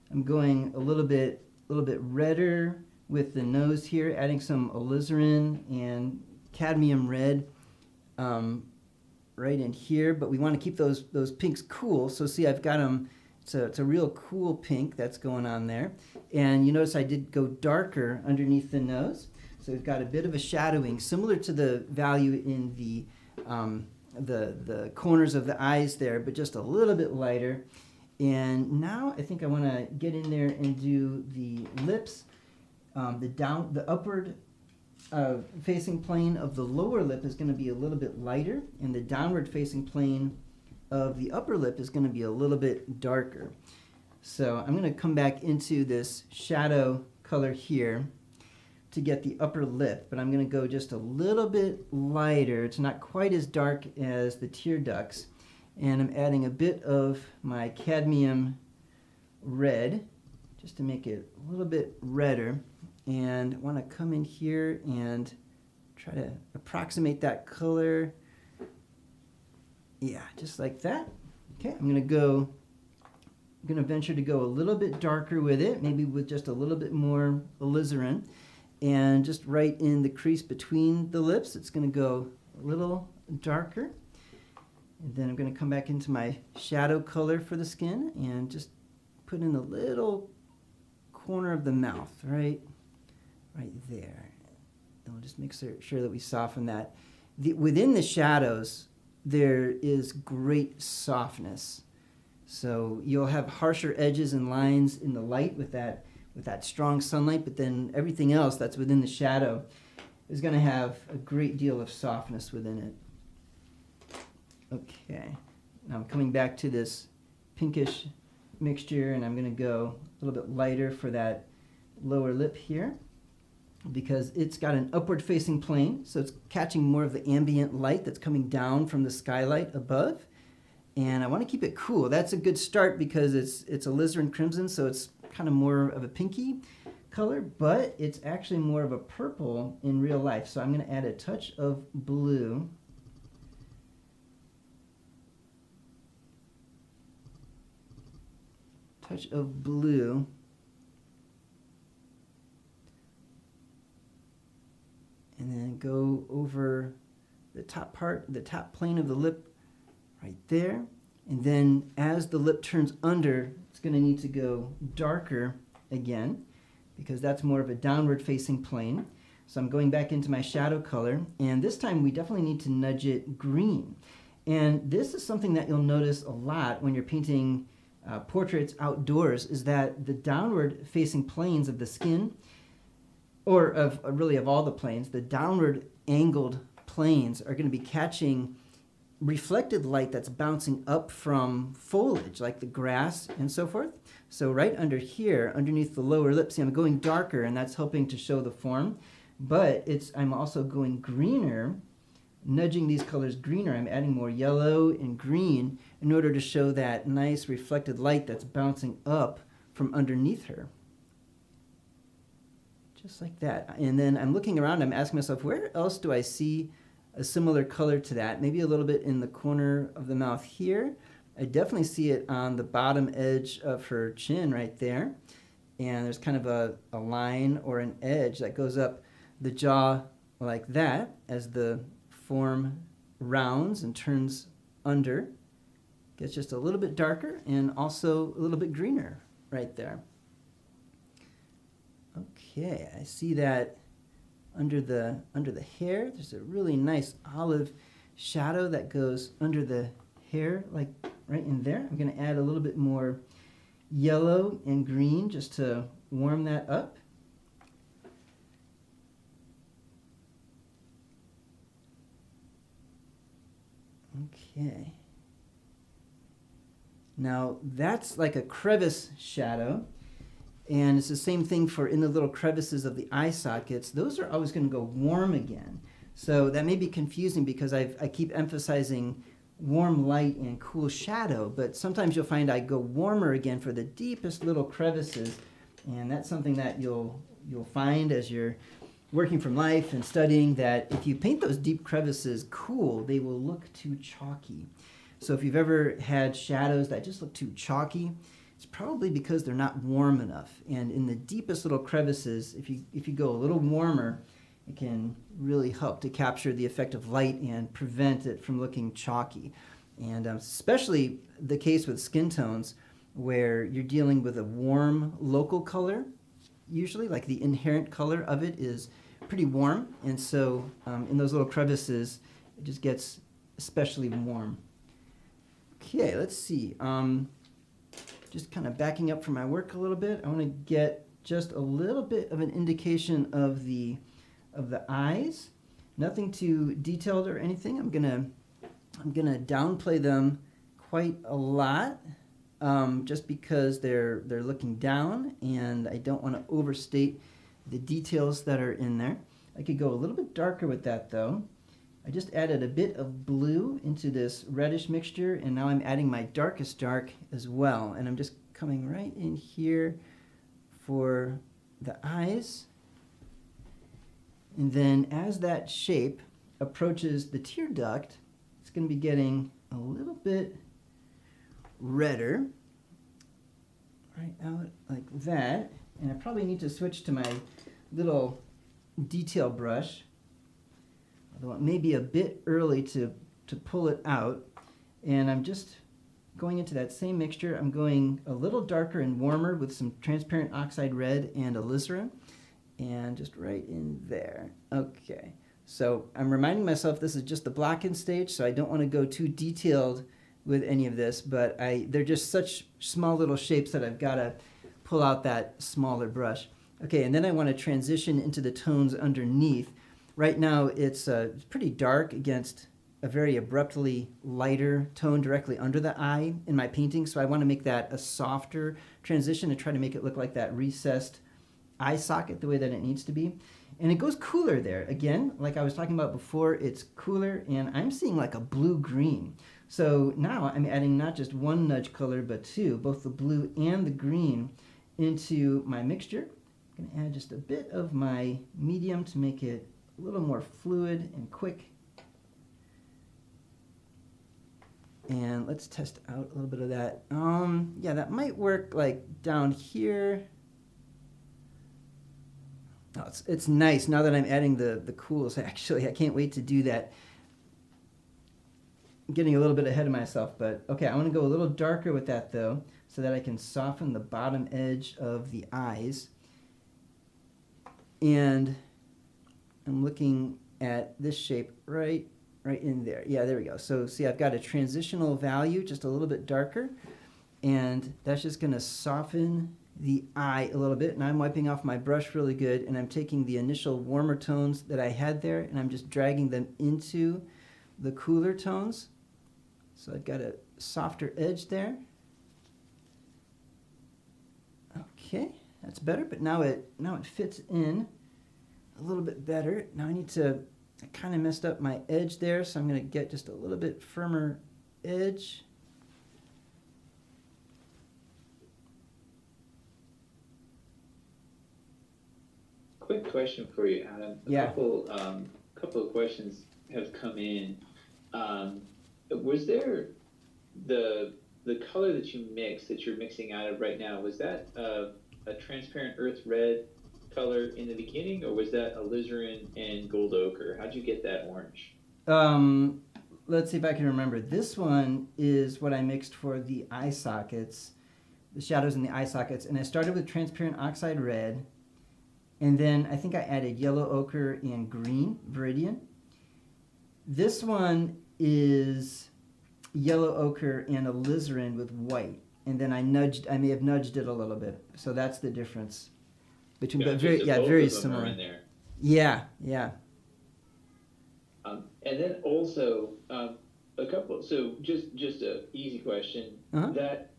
I'm going a little bit redder with the nose here, adding some alizarin and cadmium red right in here. But we want to keep those pinks cool. So see, I've got them. It's a real cool pink that's going on there. And you notice I did go darker underneath the nose. So we've got a bit of a shadowing, similar to the value in the corners of the eyes there, but just a little bit lighter. And now I think I want to get in there and do the lips. The upward facing plane of the lower lip is going to be a little bit lighter, and the downward facing plane of the upper lip is going to be a little bit darker. So I'm going to come back into this shadow color here to get the upper lip, but I'm going to go just a little bit lighter. It's not quite as dark as the tear ducts. And I'm adding a bit of my cadmium red just to make it a little bit redder. And I want to come in here and try to approximate that color. Yeah, just like that. Okay, I'm going to venture to go a little bit darker with it, maybe with just a little bit more alizarin. And just right in the crease between the lips, it's going to go a little darker. And then I'm going to come back into my shadow color for the skin and just put in a little corner of the mouth, right there. And we'll just make sure that we soften that. Within the shadows, there is great softness. So you'll have harsher edges and lines in the light with that strong sunlight, but then everything else that's within the shadow is going to have a great deal of softness within it. Okay, now I'm coming back to this pinkish mixture, and I'm going to go a little bit lighter for that lower lip here because it's got an upward facing plane, so it's catching more of the ambient light that's coming down from the skylight above. And I want to keep it cool. That's a good start because it's alizarin crimson, so it's kind of more of a pinky color, but it's actually more of a purple in real life. So I'm going to add a touch of blue. Touch of blue. And then go over the top part, the top plane of the lip right there. And then as the lip turns under, it's going to need to go darker again because that's more of a downward facing plane. So I'm going back into my shadow color, and this time we definitely need to nudge it green. And this is something that you'll notice a lot when you're painting portraits outdoors, is that the downward facing planes of the skin, or of really of all the planes, the downward angled planes are going to be catching reflected light that's bouncing up from foliage like the grass and so forth. So right under here, underneath the lower lip, see I'm going darker, and that's helping to show the form, but I'm also going greener, nudging these colors greener. I'm adding more yellow and green in order to show that nice reflected light that's bouncing up from underneath her. Just like that. And then I'm looking around, I'm asking myself, where else do I see a similar color to that? Maybe a little bit in the corner of the mouth here. I definitely see it on the bottom edge of her chin right there. And there's kind of a line or an edge that goes up the jaw like that as the form rounds and turns under. Gets just a little bit darker and also a little bit greener right there. Okay, I see that under the hair, there's a really nice olive shadow that goes under the hair like right in there. I'm going to add a little bit more yellow and green just to warm that up. Okay. Now that's like a crevice shadow, and it's the same thing for in the little crevices of the eye sockets. Those are always going to go warm again. So that may be confusing because I keep emphasizing warm light and cool shadow, but sometimes you'll find I go warmer again for the deepest little crevices, and that's something that you'll find as you're working from life and studying, that if you paint those deep crevices cool, they will look too chalky. So if you've ever had shadows that just look too chalky, it's probably because they're not warm enough. And in the deepest little crevices, if you go a little warmer, it can really help to capture the effect of light and prevent it from looking chalky. And especially the case with skin tones where you're dealing with a warm local color, usually, like the inherent color of it is pretty warm. And so in those little crevices, it just gets especially warm. Okay, let's see. Just kind of backing up from my work a little bit, I want to get just a little bit of an indication of the eyes. Nothing too detailed or anything. I'm gonna downplay them quite a lot, just because they're looking down, and I don't want to overstate the details that are in there. I could go a little bit darker with that though. I just added a bit of blue into this reddish mixture, and now I'm adding my darkest dark as well. And I'm just coming right in here for the eyes. And then as that shape approaches the tear duct, it's going to be getting a little bit redder, right out like that. And I probably need to switch to my little detail brush, although it may be a bit early to pull it out. And I'm just going into that same mixture. I'm going a little darker and warmer with some transparent oxide red and alizarin, and just right in there. Okay, so I'm reminding myself this is just the block-in stage, so I don't want to go too detailed with any of this, but they're just such small little shapes that I've got to pull out that smaller brush. Okay, and then I want to transition into the tones underneath. Right now it's pretty dark against a very abruptly lighter tone directly under the eye in my painting, so I want to make that a softer transition and try to make it look like that recessed eye socket the way that it needs to be. And it goes cooler there. Again, like I was talking about before, it's cooler, and I'm seeing like a blue-green. So now I'm adding not just one nudge color, but two, both the blue and the green, into my mixture. I'm going to add just a bit of my medium to make it a little more fluid and quick. And let's test out a little bit of that. Yeah, that might work like down here. Oh, it's nice now that I'm adding the cools. Actually, I can't wait to do that. I'm getting a little bit ahead of myself, but okay, I want to go a little darker with that though, so that I can soften the bottom edge of the eyes. And I'm looking at this shape right in there. Yeah, there we go. So see, I've got a transitional value, just a little bit darker, and that's just going to soften the eye a little bit. And I'm wiping off my brush really good, and I'm taking the initial warmer tones that I had there, and I'm just dragging them into the cooler tones. So I've got a softer edge there. Okay, that's better, but now it fits in a little bit better. Now I kind of messed up my edge there, so I'm going to get just a little bit firmer edge. Quick question for you, Adam. Yeah. A couple of questions have come in. Was there the color that you mixed, that you're mixing out of right now, was that a transparent earth red color in the beginning, or was that alizarin and gold ochre? How'd you get that orange? Let's see if I can remember. This one is what I mixed for the eye sockets, the shadows in the eye sockets, and I started with transparent oxide red, and then I think I added yellow ochre and green viridian. This one is yellow ochre and alizarin with white, and then I may have nudged it a little bit. So that's the difference between, Gotcha. but very, So yeah, both very of them similar. are in there. Yeah, yeah. And then also a couple. So just a easy question. Uh-huh. That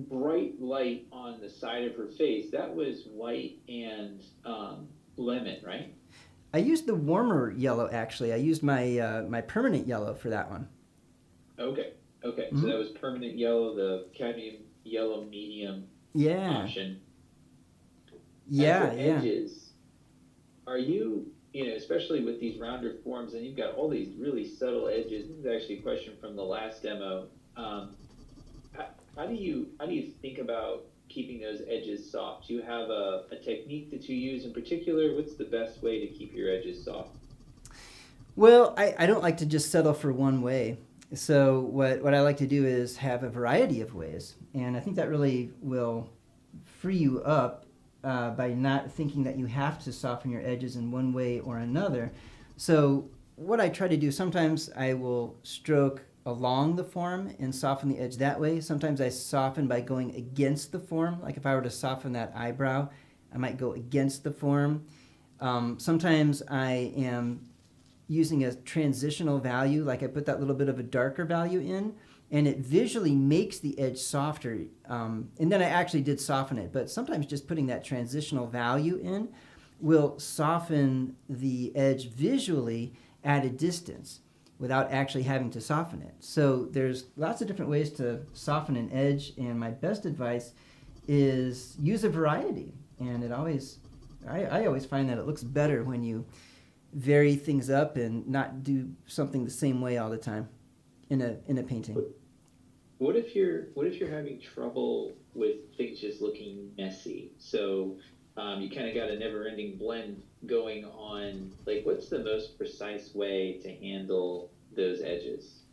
bright light on the side of her face, that was white and lemon, right? I used the warmer yellow actually. I used my my permanent yellow for that one. Okay. Okay. Mm-hmm. So that was permanent yellow, the cadmium yellow medium option. Yeah, and for edges, are you, especially with these rounder forms, and you've got all these really subtle edges. This is actually a question from the last demo. How do you think about keeping those edges soft? Do you have a technique that you use in particular? What's the best way to keep your edges soft? Well, I don't like to just settle for one way. So what I like to do is have a variety of ways. And I think that really will free you up by not thinking that you have to soften your edges in one way or another. So what I try to do, sometimes I will stroke along the form and soften the edge that way. Sometimes I soften by going against the form. Like if I were to soften that eyebrow, I might go against the form. Sometimes I am using a transitional value, like I put that little bit of a darker value in, and it visually makes the edge softer. And then I actually did soften it, but sometimes just putting that transitional value in will soften the edge visually at a distance without actually having to soften it. So there's lots of different ways to soften an edge, and my best advice is use a variety. And I always find that it looks better when you vary things up and not do something the same way all the time in a painting. What if you're having trouble with things just looking messy? So you kind of got a never-ending blend going on. Like, what's the most precise way to handle those edges?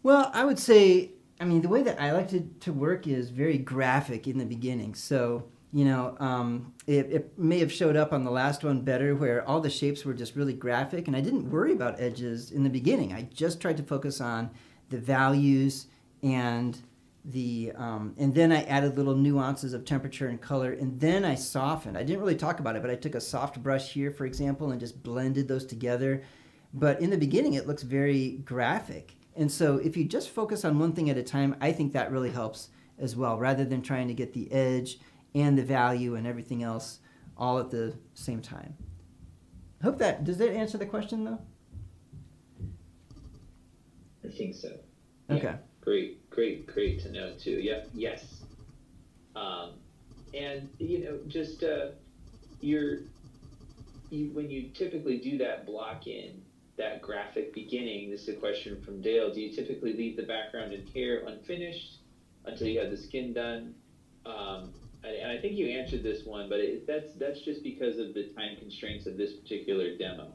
Well, I would say, the way that I like to work is very graphic in the beginning. So, it may have showed up on the last one better, where all the shapes were just really graphic, and I didn't worry about edges in the beginning. I just tried to focus on the values and and then I added little nuances of temperature and color, and then I softened. I didn't really talk about it, but I took a soft brush here, for example, and just blended those together. But in the beginning, it looks very graphic. And so if you just focus on one thing at a time, I think that really helps as well, rather than trying to get the edge and the value and everything else all at the same time. Does that answer the question, though? I think so. Okay. Yeah. Great to know too. Yeah, yes. And just when you typically do that block in that graphic beginning, this is a question from Dale. Do you typically leave the background and hair unfinished until you have the skin done? And I think you answered this one, but that's just because of the time constraints of this particular demo.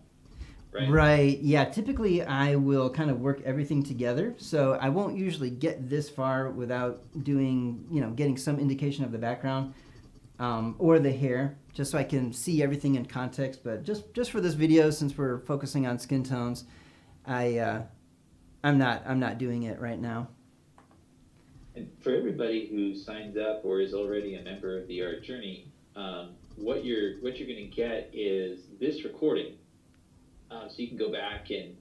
Right. Right. Yeah. Typically, I will kind of work everything together. So I won't usually get this far without getting some indication of the background or the hair, just so I can see everything in context. But just for this video, since we're focusing on skin tones, I'm not doing it right now. And for everybody who signs up or is already a member of the Art Journey, what you're going to get is this recording. So you can go back and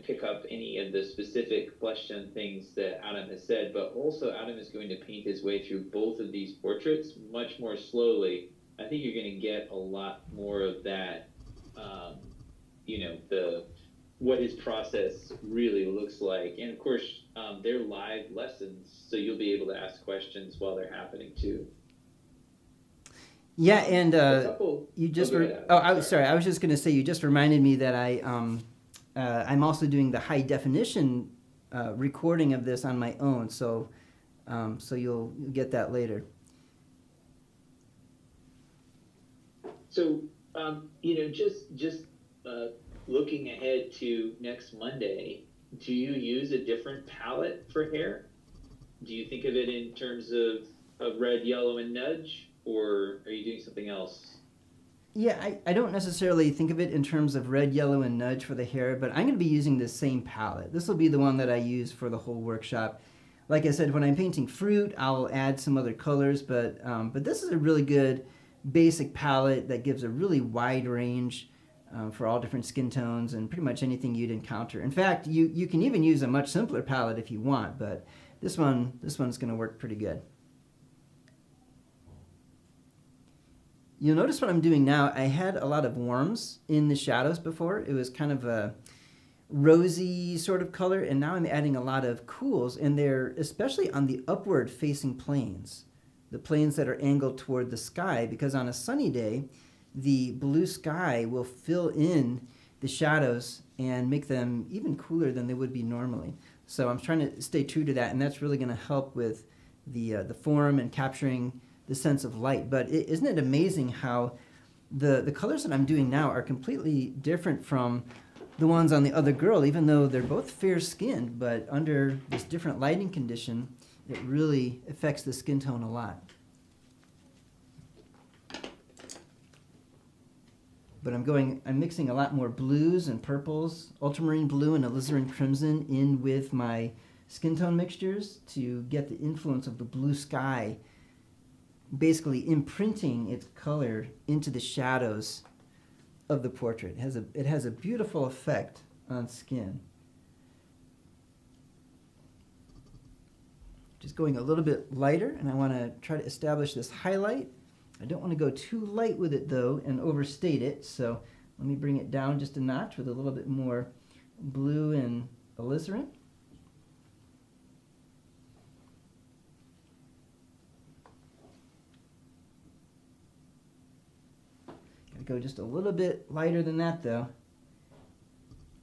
pick up any of the specific fleshed on things that Adam has said, but also Adam is going to paint his way through both of these portraits much more slowly. I think you're going to get a lot more of that, what his process really looks like. And of course, they're live lessons, so you'll be able to ask questions while they're happening too. Yeah, and you just I was just going to say, you just reminded me that I'm also doing the high definition recording of this on my own, so you'll get that later. So just looking ahead to next Monday, do you use a different palette for hair? Do you think of it in terms of red, yellow, and nudge? Or are you doing something else? Yeah, I don't necessarily think of it in terms of red, yellow, and nudge for the hair, but I'm going to be using the same palette. This will be the one that I use for the whole workshop. Like I said, when I'm painting fruit, I'll add some other colors, but this is a really good basic palette that gives a really wide range for all different skin tones and pretty much anything you'd encounter. In fact, you can even use a much simpler palette if you want, but this one's going to work pretty good. You'll notice what I'm doing now, I had a lot of warms in the shadows before. It was kind of a rosy sort of color, and now I'm adding a lot of cools, and they're especially on the upward facing planes, the planes that are angled toward the sky, because on a sunny day, the blue sky will fill in the shadows and make them even cooler than they would be normally. So I'm trying to stay true to that, and that's really going to help with the form and capturing the sense of light. But isn't it amazing how the colors that I'm doing now are completely different from the ones on the other girl, even though they're both fair-skinned, but under this different lighting condition, it really affects the skin tone a lot. But I'm mixing a lot more blues and purples, ultramarine blue and alizarin crimson in with my skin tone mixtures to get the influence of the blue sky basically imprinting its color into the shadows of the portrait. It has a beautiful effect on skin. Just going a little bit lighter, and I want to try to establish this highlight. I don't want to go too light with it though and overstate it, so let me bring it down just a notch with a little bit more blue and alizarin. Go just a little bit lighter than that though.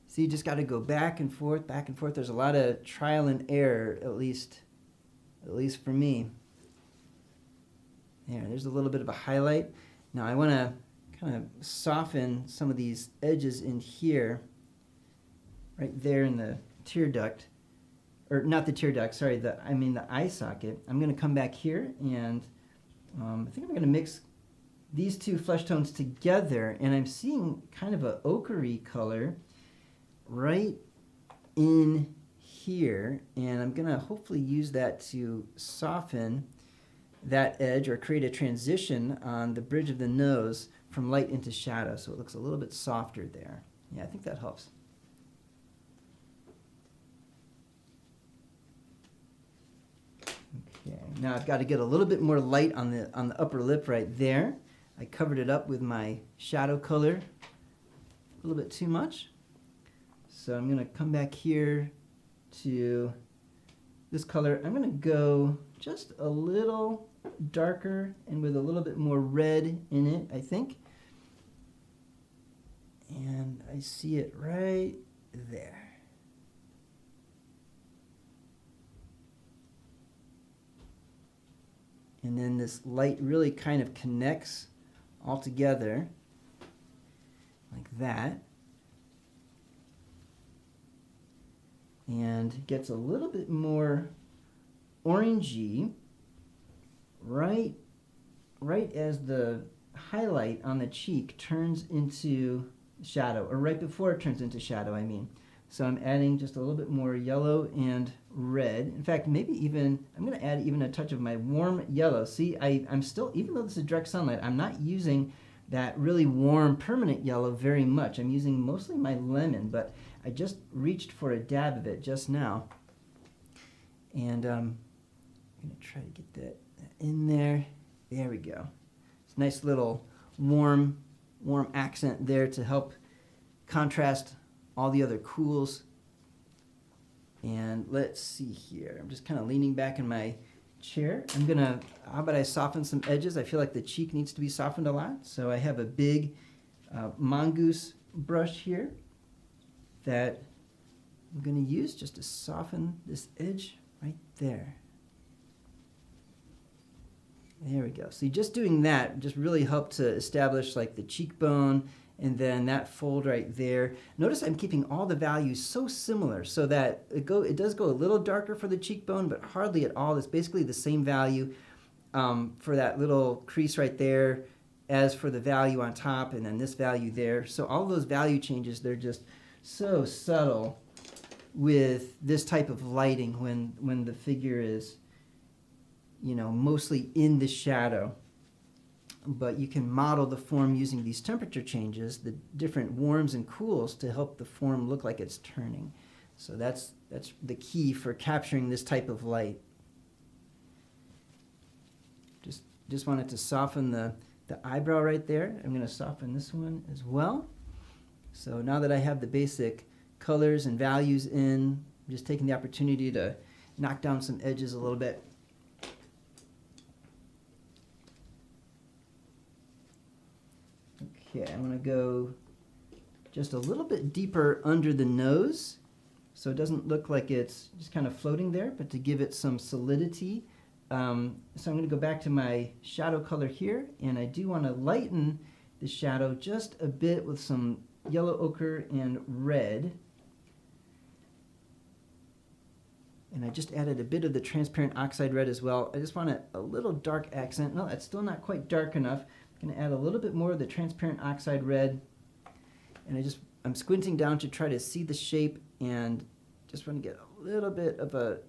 See, you just got to go back and forth, back and forth. There's a lot of trial and error, at least for me. There's a little bit of a highlight. Now I want to kind of soften some of these edges in here, right there in the tear duct, or not the tear duct, sorry, the eye socket. I'm going to come back here and I think I'm going to mix these two flesh tones together, and I'm seeing kind of a ochre color right in here, and I'm gonna hopefully use that to soften that edge or create a transition on the bridge of the nose from light into shadow, so it looks a little bit softer there. Yeah, I think that helps. Okay, now I've got to get a little bit more light on the upper lip right there. I covered it up with my shadow color a little bit too much. So I'm going to come back here to this color. I'm going to go just a little darker and with a little bit more red in it, I think. And I see it right there. And then this light really kind of connects all together like that, and gets a little bit more orangey right as the highlight on the cheek turns into shadow, or right before it turns into shadow, I mean. So I'm adding just a little bit more yellow and red. In fact, maybe even, I'm going to add even a touch of my warm yellow. See, I'm still, even though this is direct sunlight, I'm not using that really warm permanent yellow very much. I'm using mostly my lemon, but I just reached for a dab of it just now. And I'm going to try to get that in there. There we go. It's a nice little warm accent there to help contrast all the other cools. And let's see here. I'm just kind of leaning back in my chair. How about I soften some edges? I feel like the cheek needs to be softened a lot. So I have a big mongoose brush here that I'm going to use just to soften this edge right there. There we go. So just doing that just really helped to establish like the cheekbone and then that fold right there. Notice I'm keeping all the values so similar so that it does go a little darker for the cheekbone, but hardly at all. It's basically the same value for that little crease right there as for the value on top and then this value there. So all those value changes, they're just so subtle with this type of lighting when the figure is, you know, mostly in the shadow. But you can model the form using these temperature changes, the different warms and cools, to help the form look like it's turning. So that's the key for capturing this type of light. Just wanted to soften the eyebrow right there. I'm going to soften this one as well. So now that I have the basic colors and values in, I'm just taking the opportunity to knock down some edges a little bit. Okay, I'm going to go just a little bit deeper under the nose so it doesn't look like it's just kind of floating there, but to give it some solidity. So I'm going to go back to my shadow color here, and I do want to lighten the shadow just a bit with some yellow ochre and red. And I just added a bit of the transparent oxide red as well. I just want a little dark accent. No, that's still not quite dark enough. I'm going to add a little bit more of the transparent oxide red. And I'm squinting down to try to see the shape, and just want to get a little bit of a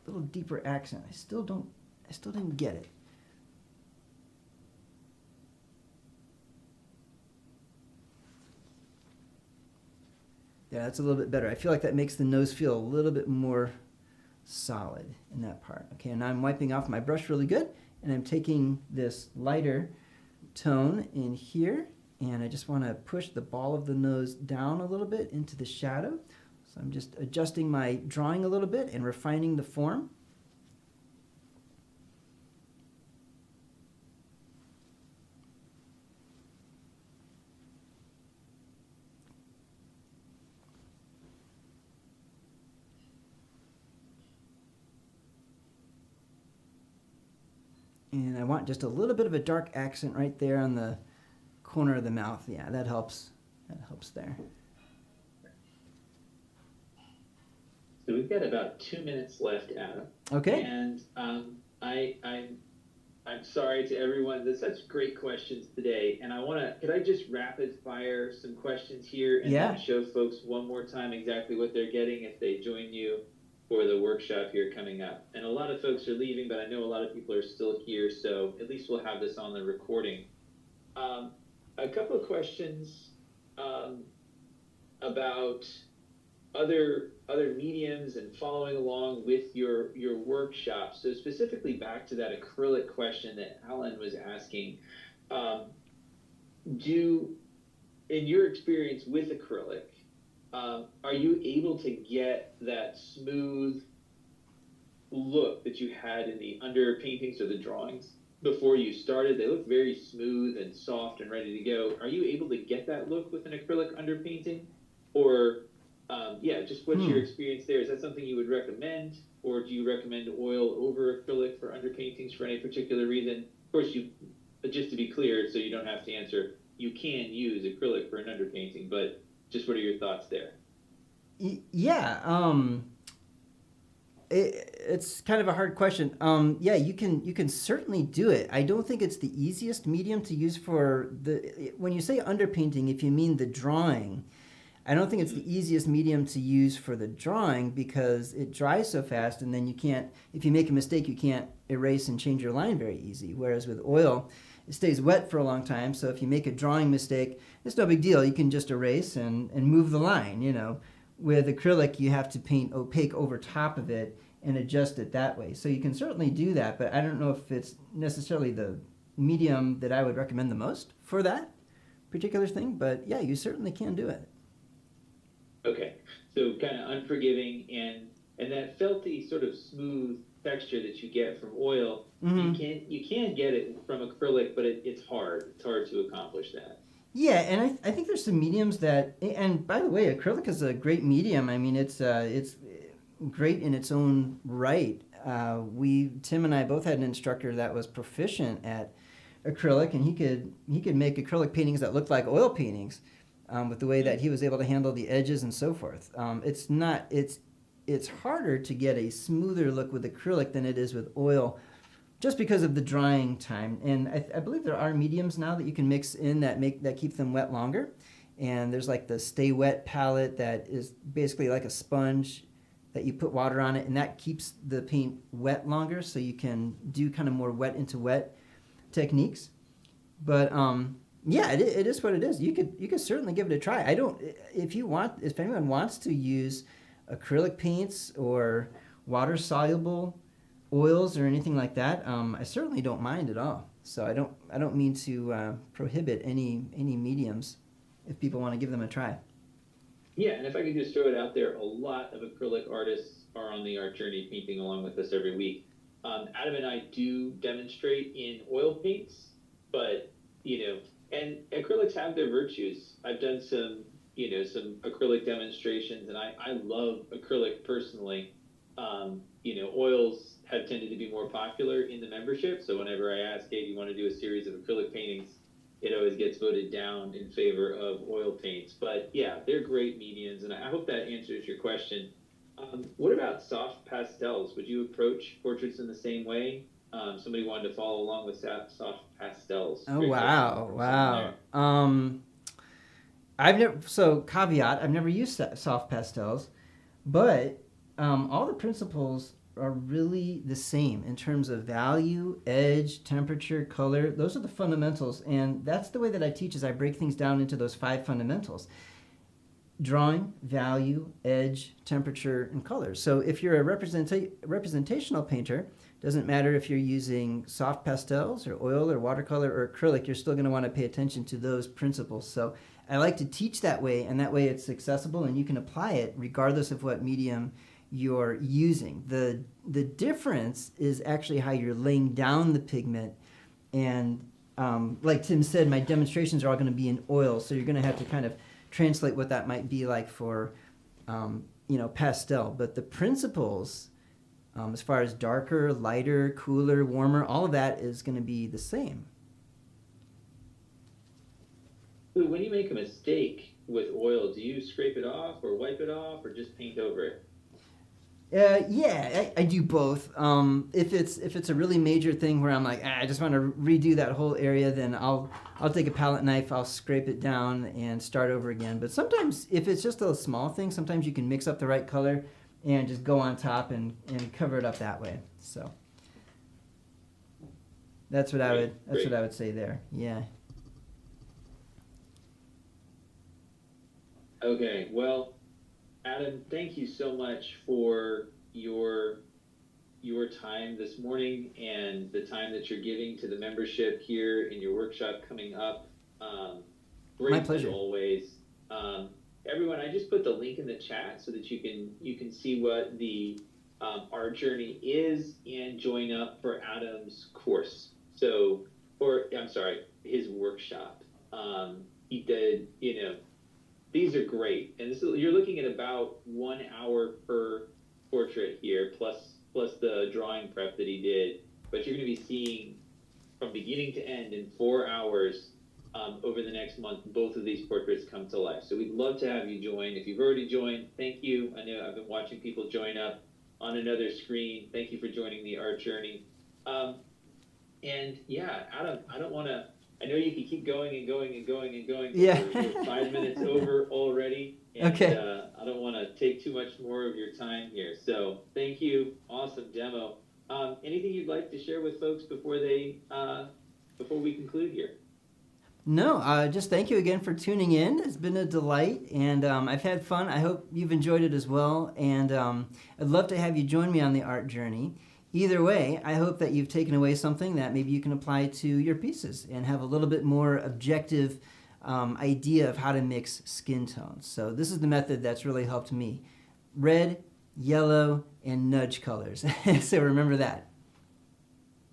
little deeper accent. I still didn't get it. Yeah, that's a little bit better. I feel like that makes the nose feel a little bit more solid in that part. Okay, and I'm wiping off my brush really good, and I'm taking this lighter tone in here, and I just want to push the ball of the nose down a little bit into the shadow. So I'm just adjusting my drawing a little bit and refining the form. And I want just a little bit of a dark accent right there on the corner of the mouth. Yeah, that helps. That helps there. So we've got about 2 minutes left, Adam. Okay. And I'm sorry to everyone. There's such great questions today, and could I just rapid fire some questions here and then show folks one more time exactly what they're getting if they join you for the workshop here coming up. And a lot of folks are leaving, but I know a lot of people are still here, so at least we'll have this on the recording. A couple of questions about other mediums and following along with your workshop. So specifically back to that acrylic question that Alan was asking, in your experience with acrylic, are you able to get that smooth look that you had in the underpaintings or the drawings before you started? They look very smooth and soft and ready to go. Are you able to get that look with an acrylic underpainting? Or just what's your experience there? Is that something you would recommend, or do you recommend oil over acrylic for underpaintings for any particular reason? Of course, just to be clear, so you don't have to answer, you can use acrylic for an underpainting, but just what are your thoughts there? It's kind of a hard question. You can certainly do it. I don't think it's the easiest medium to use for when you say underpainting, if you mean the drawing, I don't think it's the easiest medium to use for the drawing because it dries so fast, and then if you make a mistake, you can't erase and change your line very easy. Whereas with oil, it stays wet for a long time, so if you make a drawing mistake, it's no big deal. You can just erase and move the line, you know. With acrylic, you have to paint opaque over top of it and adjust it that way. So you can certainly do that, but I don't know if it's necessarily the medium that I would recommend the most for that particular thing, but yeah, you certainly can do it. Okay, so kind of unforgiving, and that felty sort of smooth texture that you get from oil, you can get it from acrylic, but it's hard. It's hard to accomplish that. Yeah, and I think there's some mediums that, and by the way, acrylic is a great medium. I mean, it's great in its own right. Tim and I both had an instructor that was proficient at acrylic, and he could make acrylic paintings that looked like oil paintings. With the way that he was able to handle the edges and so forth. It's harder to get a smoother look with acrylic than it is with oil, just because of the drying time. And I believe there are mediums now that you can mix in that keep them wet longer. And there's like the Stay Wet palette that is basically like a sponge that you put water on it, and that keeps the paint wet longer, so you can do kind of more wet into wet techniques. But yeah, it is what it is. You could certainly give it a try. If anyone wants to use acrylic paints or water soluble oils or anything like that, I certainly don't mind at all. So I don't mean to prohibit any mediums if people want to give them a try. Yeah, and if I could just throw it out there, a lot of acrylic artists are on the art journey painting along with us every week. Adam and I do demonstrate in oil paints, but and acrylics have their virtues. I've done some acrylic demonstrations, and I love acrylic personally. Oils have tended to be more popular in the membership, so whenever I ask, hey, do you want to do a series of acrylic paintings, it always gets voted down in favor of oil paints. But yeah, they're great mediums, and I hope that answers your question. What about soft pastels? Would you approach portraits in the same way? Somebody wanted to follow along with soft pastels. Oh, wow. Caveat, I've never used soft pastels, but all the principles are really the same in terms of value, edge, temperature, color. Those are the fundamentals, and that's the way that I teach, is I break things down into those 5 fundamentals: drawing, value, edge, temperature, and color. So if you're a representational painter, doesn't matter if you're using soft pastels or oil or watercolor or acrylic, you're still going to want to pay attention to those principles. So I like to teach that way, and that way it's accessible and you can apply it regardless of what medium you're using. The difference is actually how you're laying down the pigment. And like Tim said, my demonstrations are all going to be in oil, so you're going to have to kind of translate what that might be like for pastel. But the principles, as far as darker, lighter, cooler, warmer, all of that is going to be the same. When you make a mistake with oil, do you scrape it off or wipe it off or just paint over it? Yeah, I do both. If it's a really major thing where I'm like, I just want to redo that whole area, then I'll take a palette knife, I'll scrape it down and start over again. But sometimes, if it's just a small thing, sometimes you can mix up the right color and just go on top and cover it up that way. So that's what I would say there. Yeah. Okay, well, Adam, thank you so much for your time this morning and the time that you're giving to the membership here in your workshop coming up. Great. My pleasure. As always. Everyone, I just put the link in the chat so that you can see what the art journey is and join up for Adam's course. His workshop. He did, these are great, and you're looking at about 1 hour per portrait here, plus the drawing prep that he did. But you're going to be seeing from beginning to end in 4 hours over the next month, both of these portraits come to life. So we'd love to have you join. If you've already joined, thank you. I know I've been watching people join up on another screen. Thank you for joining the art journey. And yeah, Adam, I know you can keep going and going and going and going. Yeah. We're 5 minutes over already. And, okay. I don't want to take too much more of your time here. So thank you. Awesome demo. Anything you'd like to share with folks before we conclude here? No, just thank you again for tuning in. It's been a delight, and I've had fun. I hope you've enjoyed it as well. And I'd love to have you join me on the art journey. Either way, I hope that you've taken away something that maybe you can apply to your pieces and have a little bit more objective idea of how to mix skin tones. So this is the method that's really helped me. Red, yellow, and nudge colors. So remember that.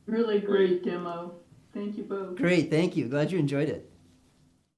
Really great demo. Thank you both. Great, thank you. Glad you enjoyed it.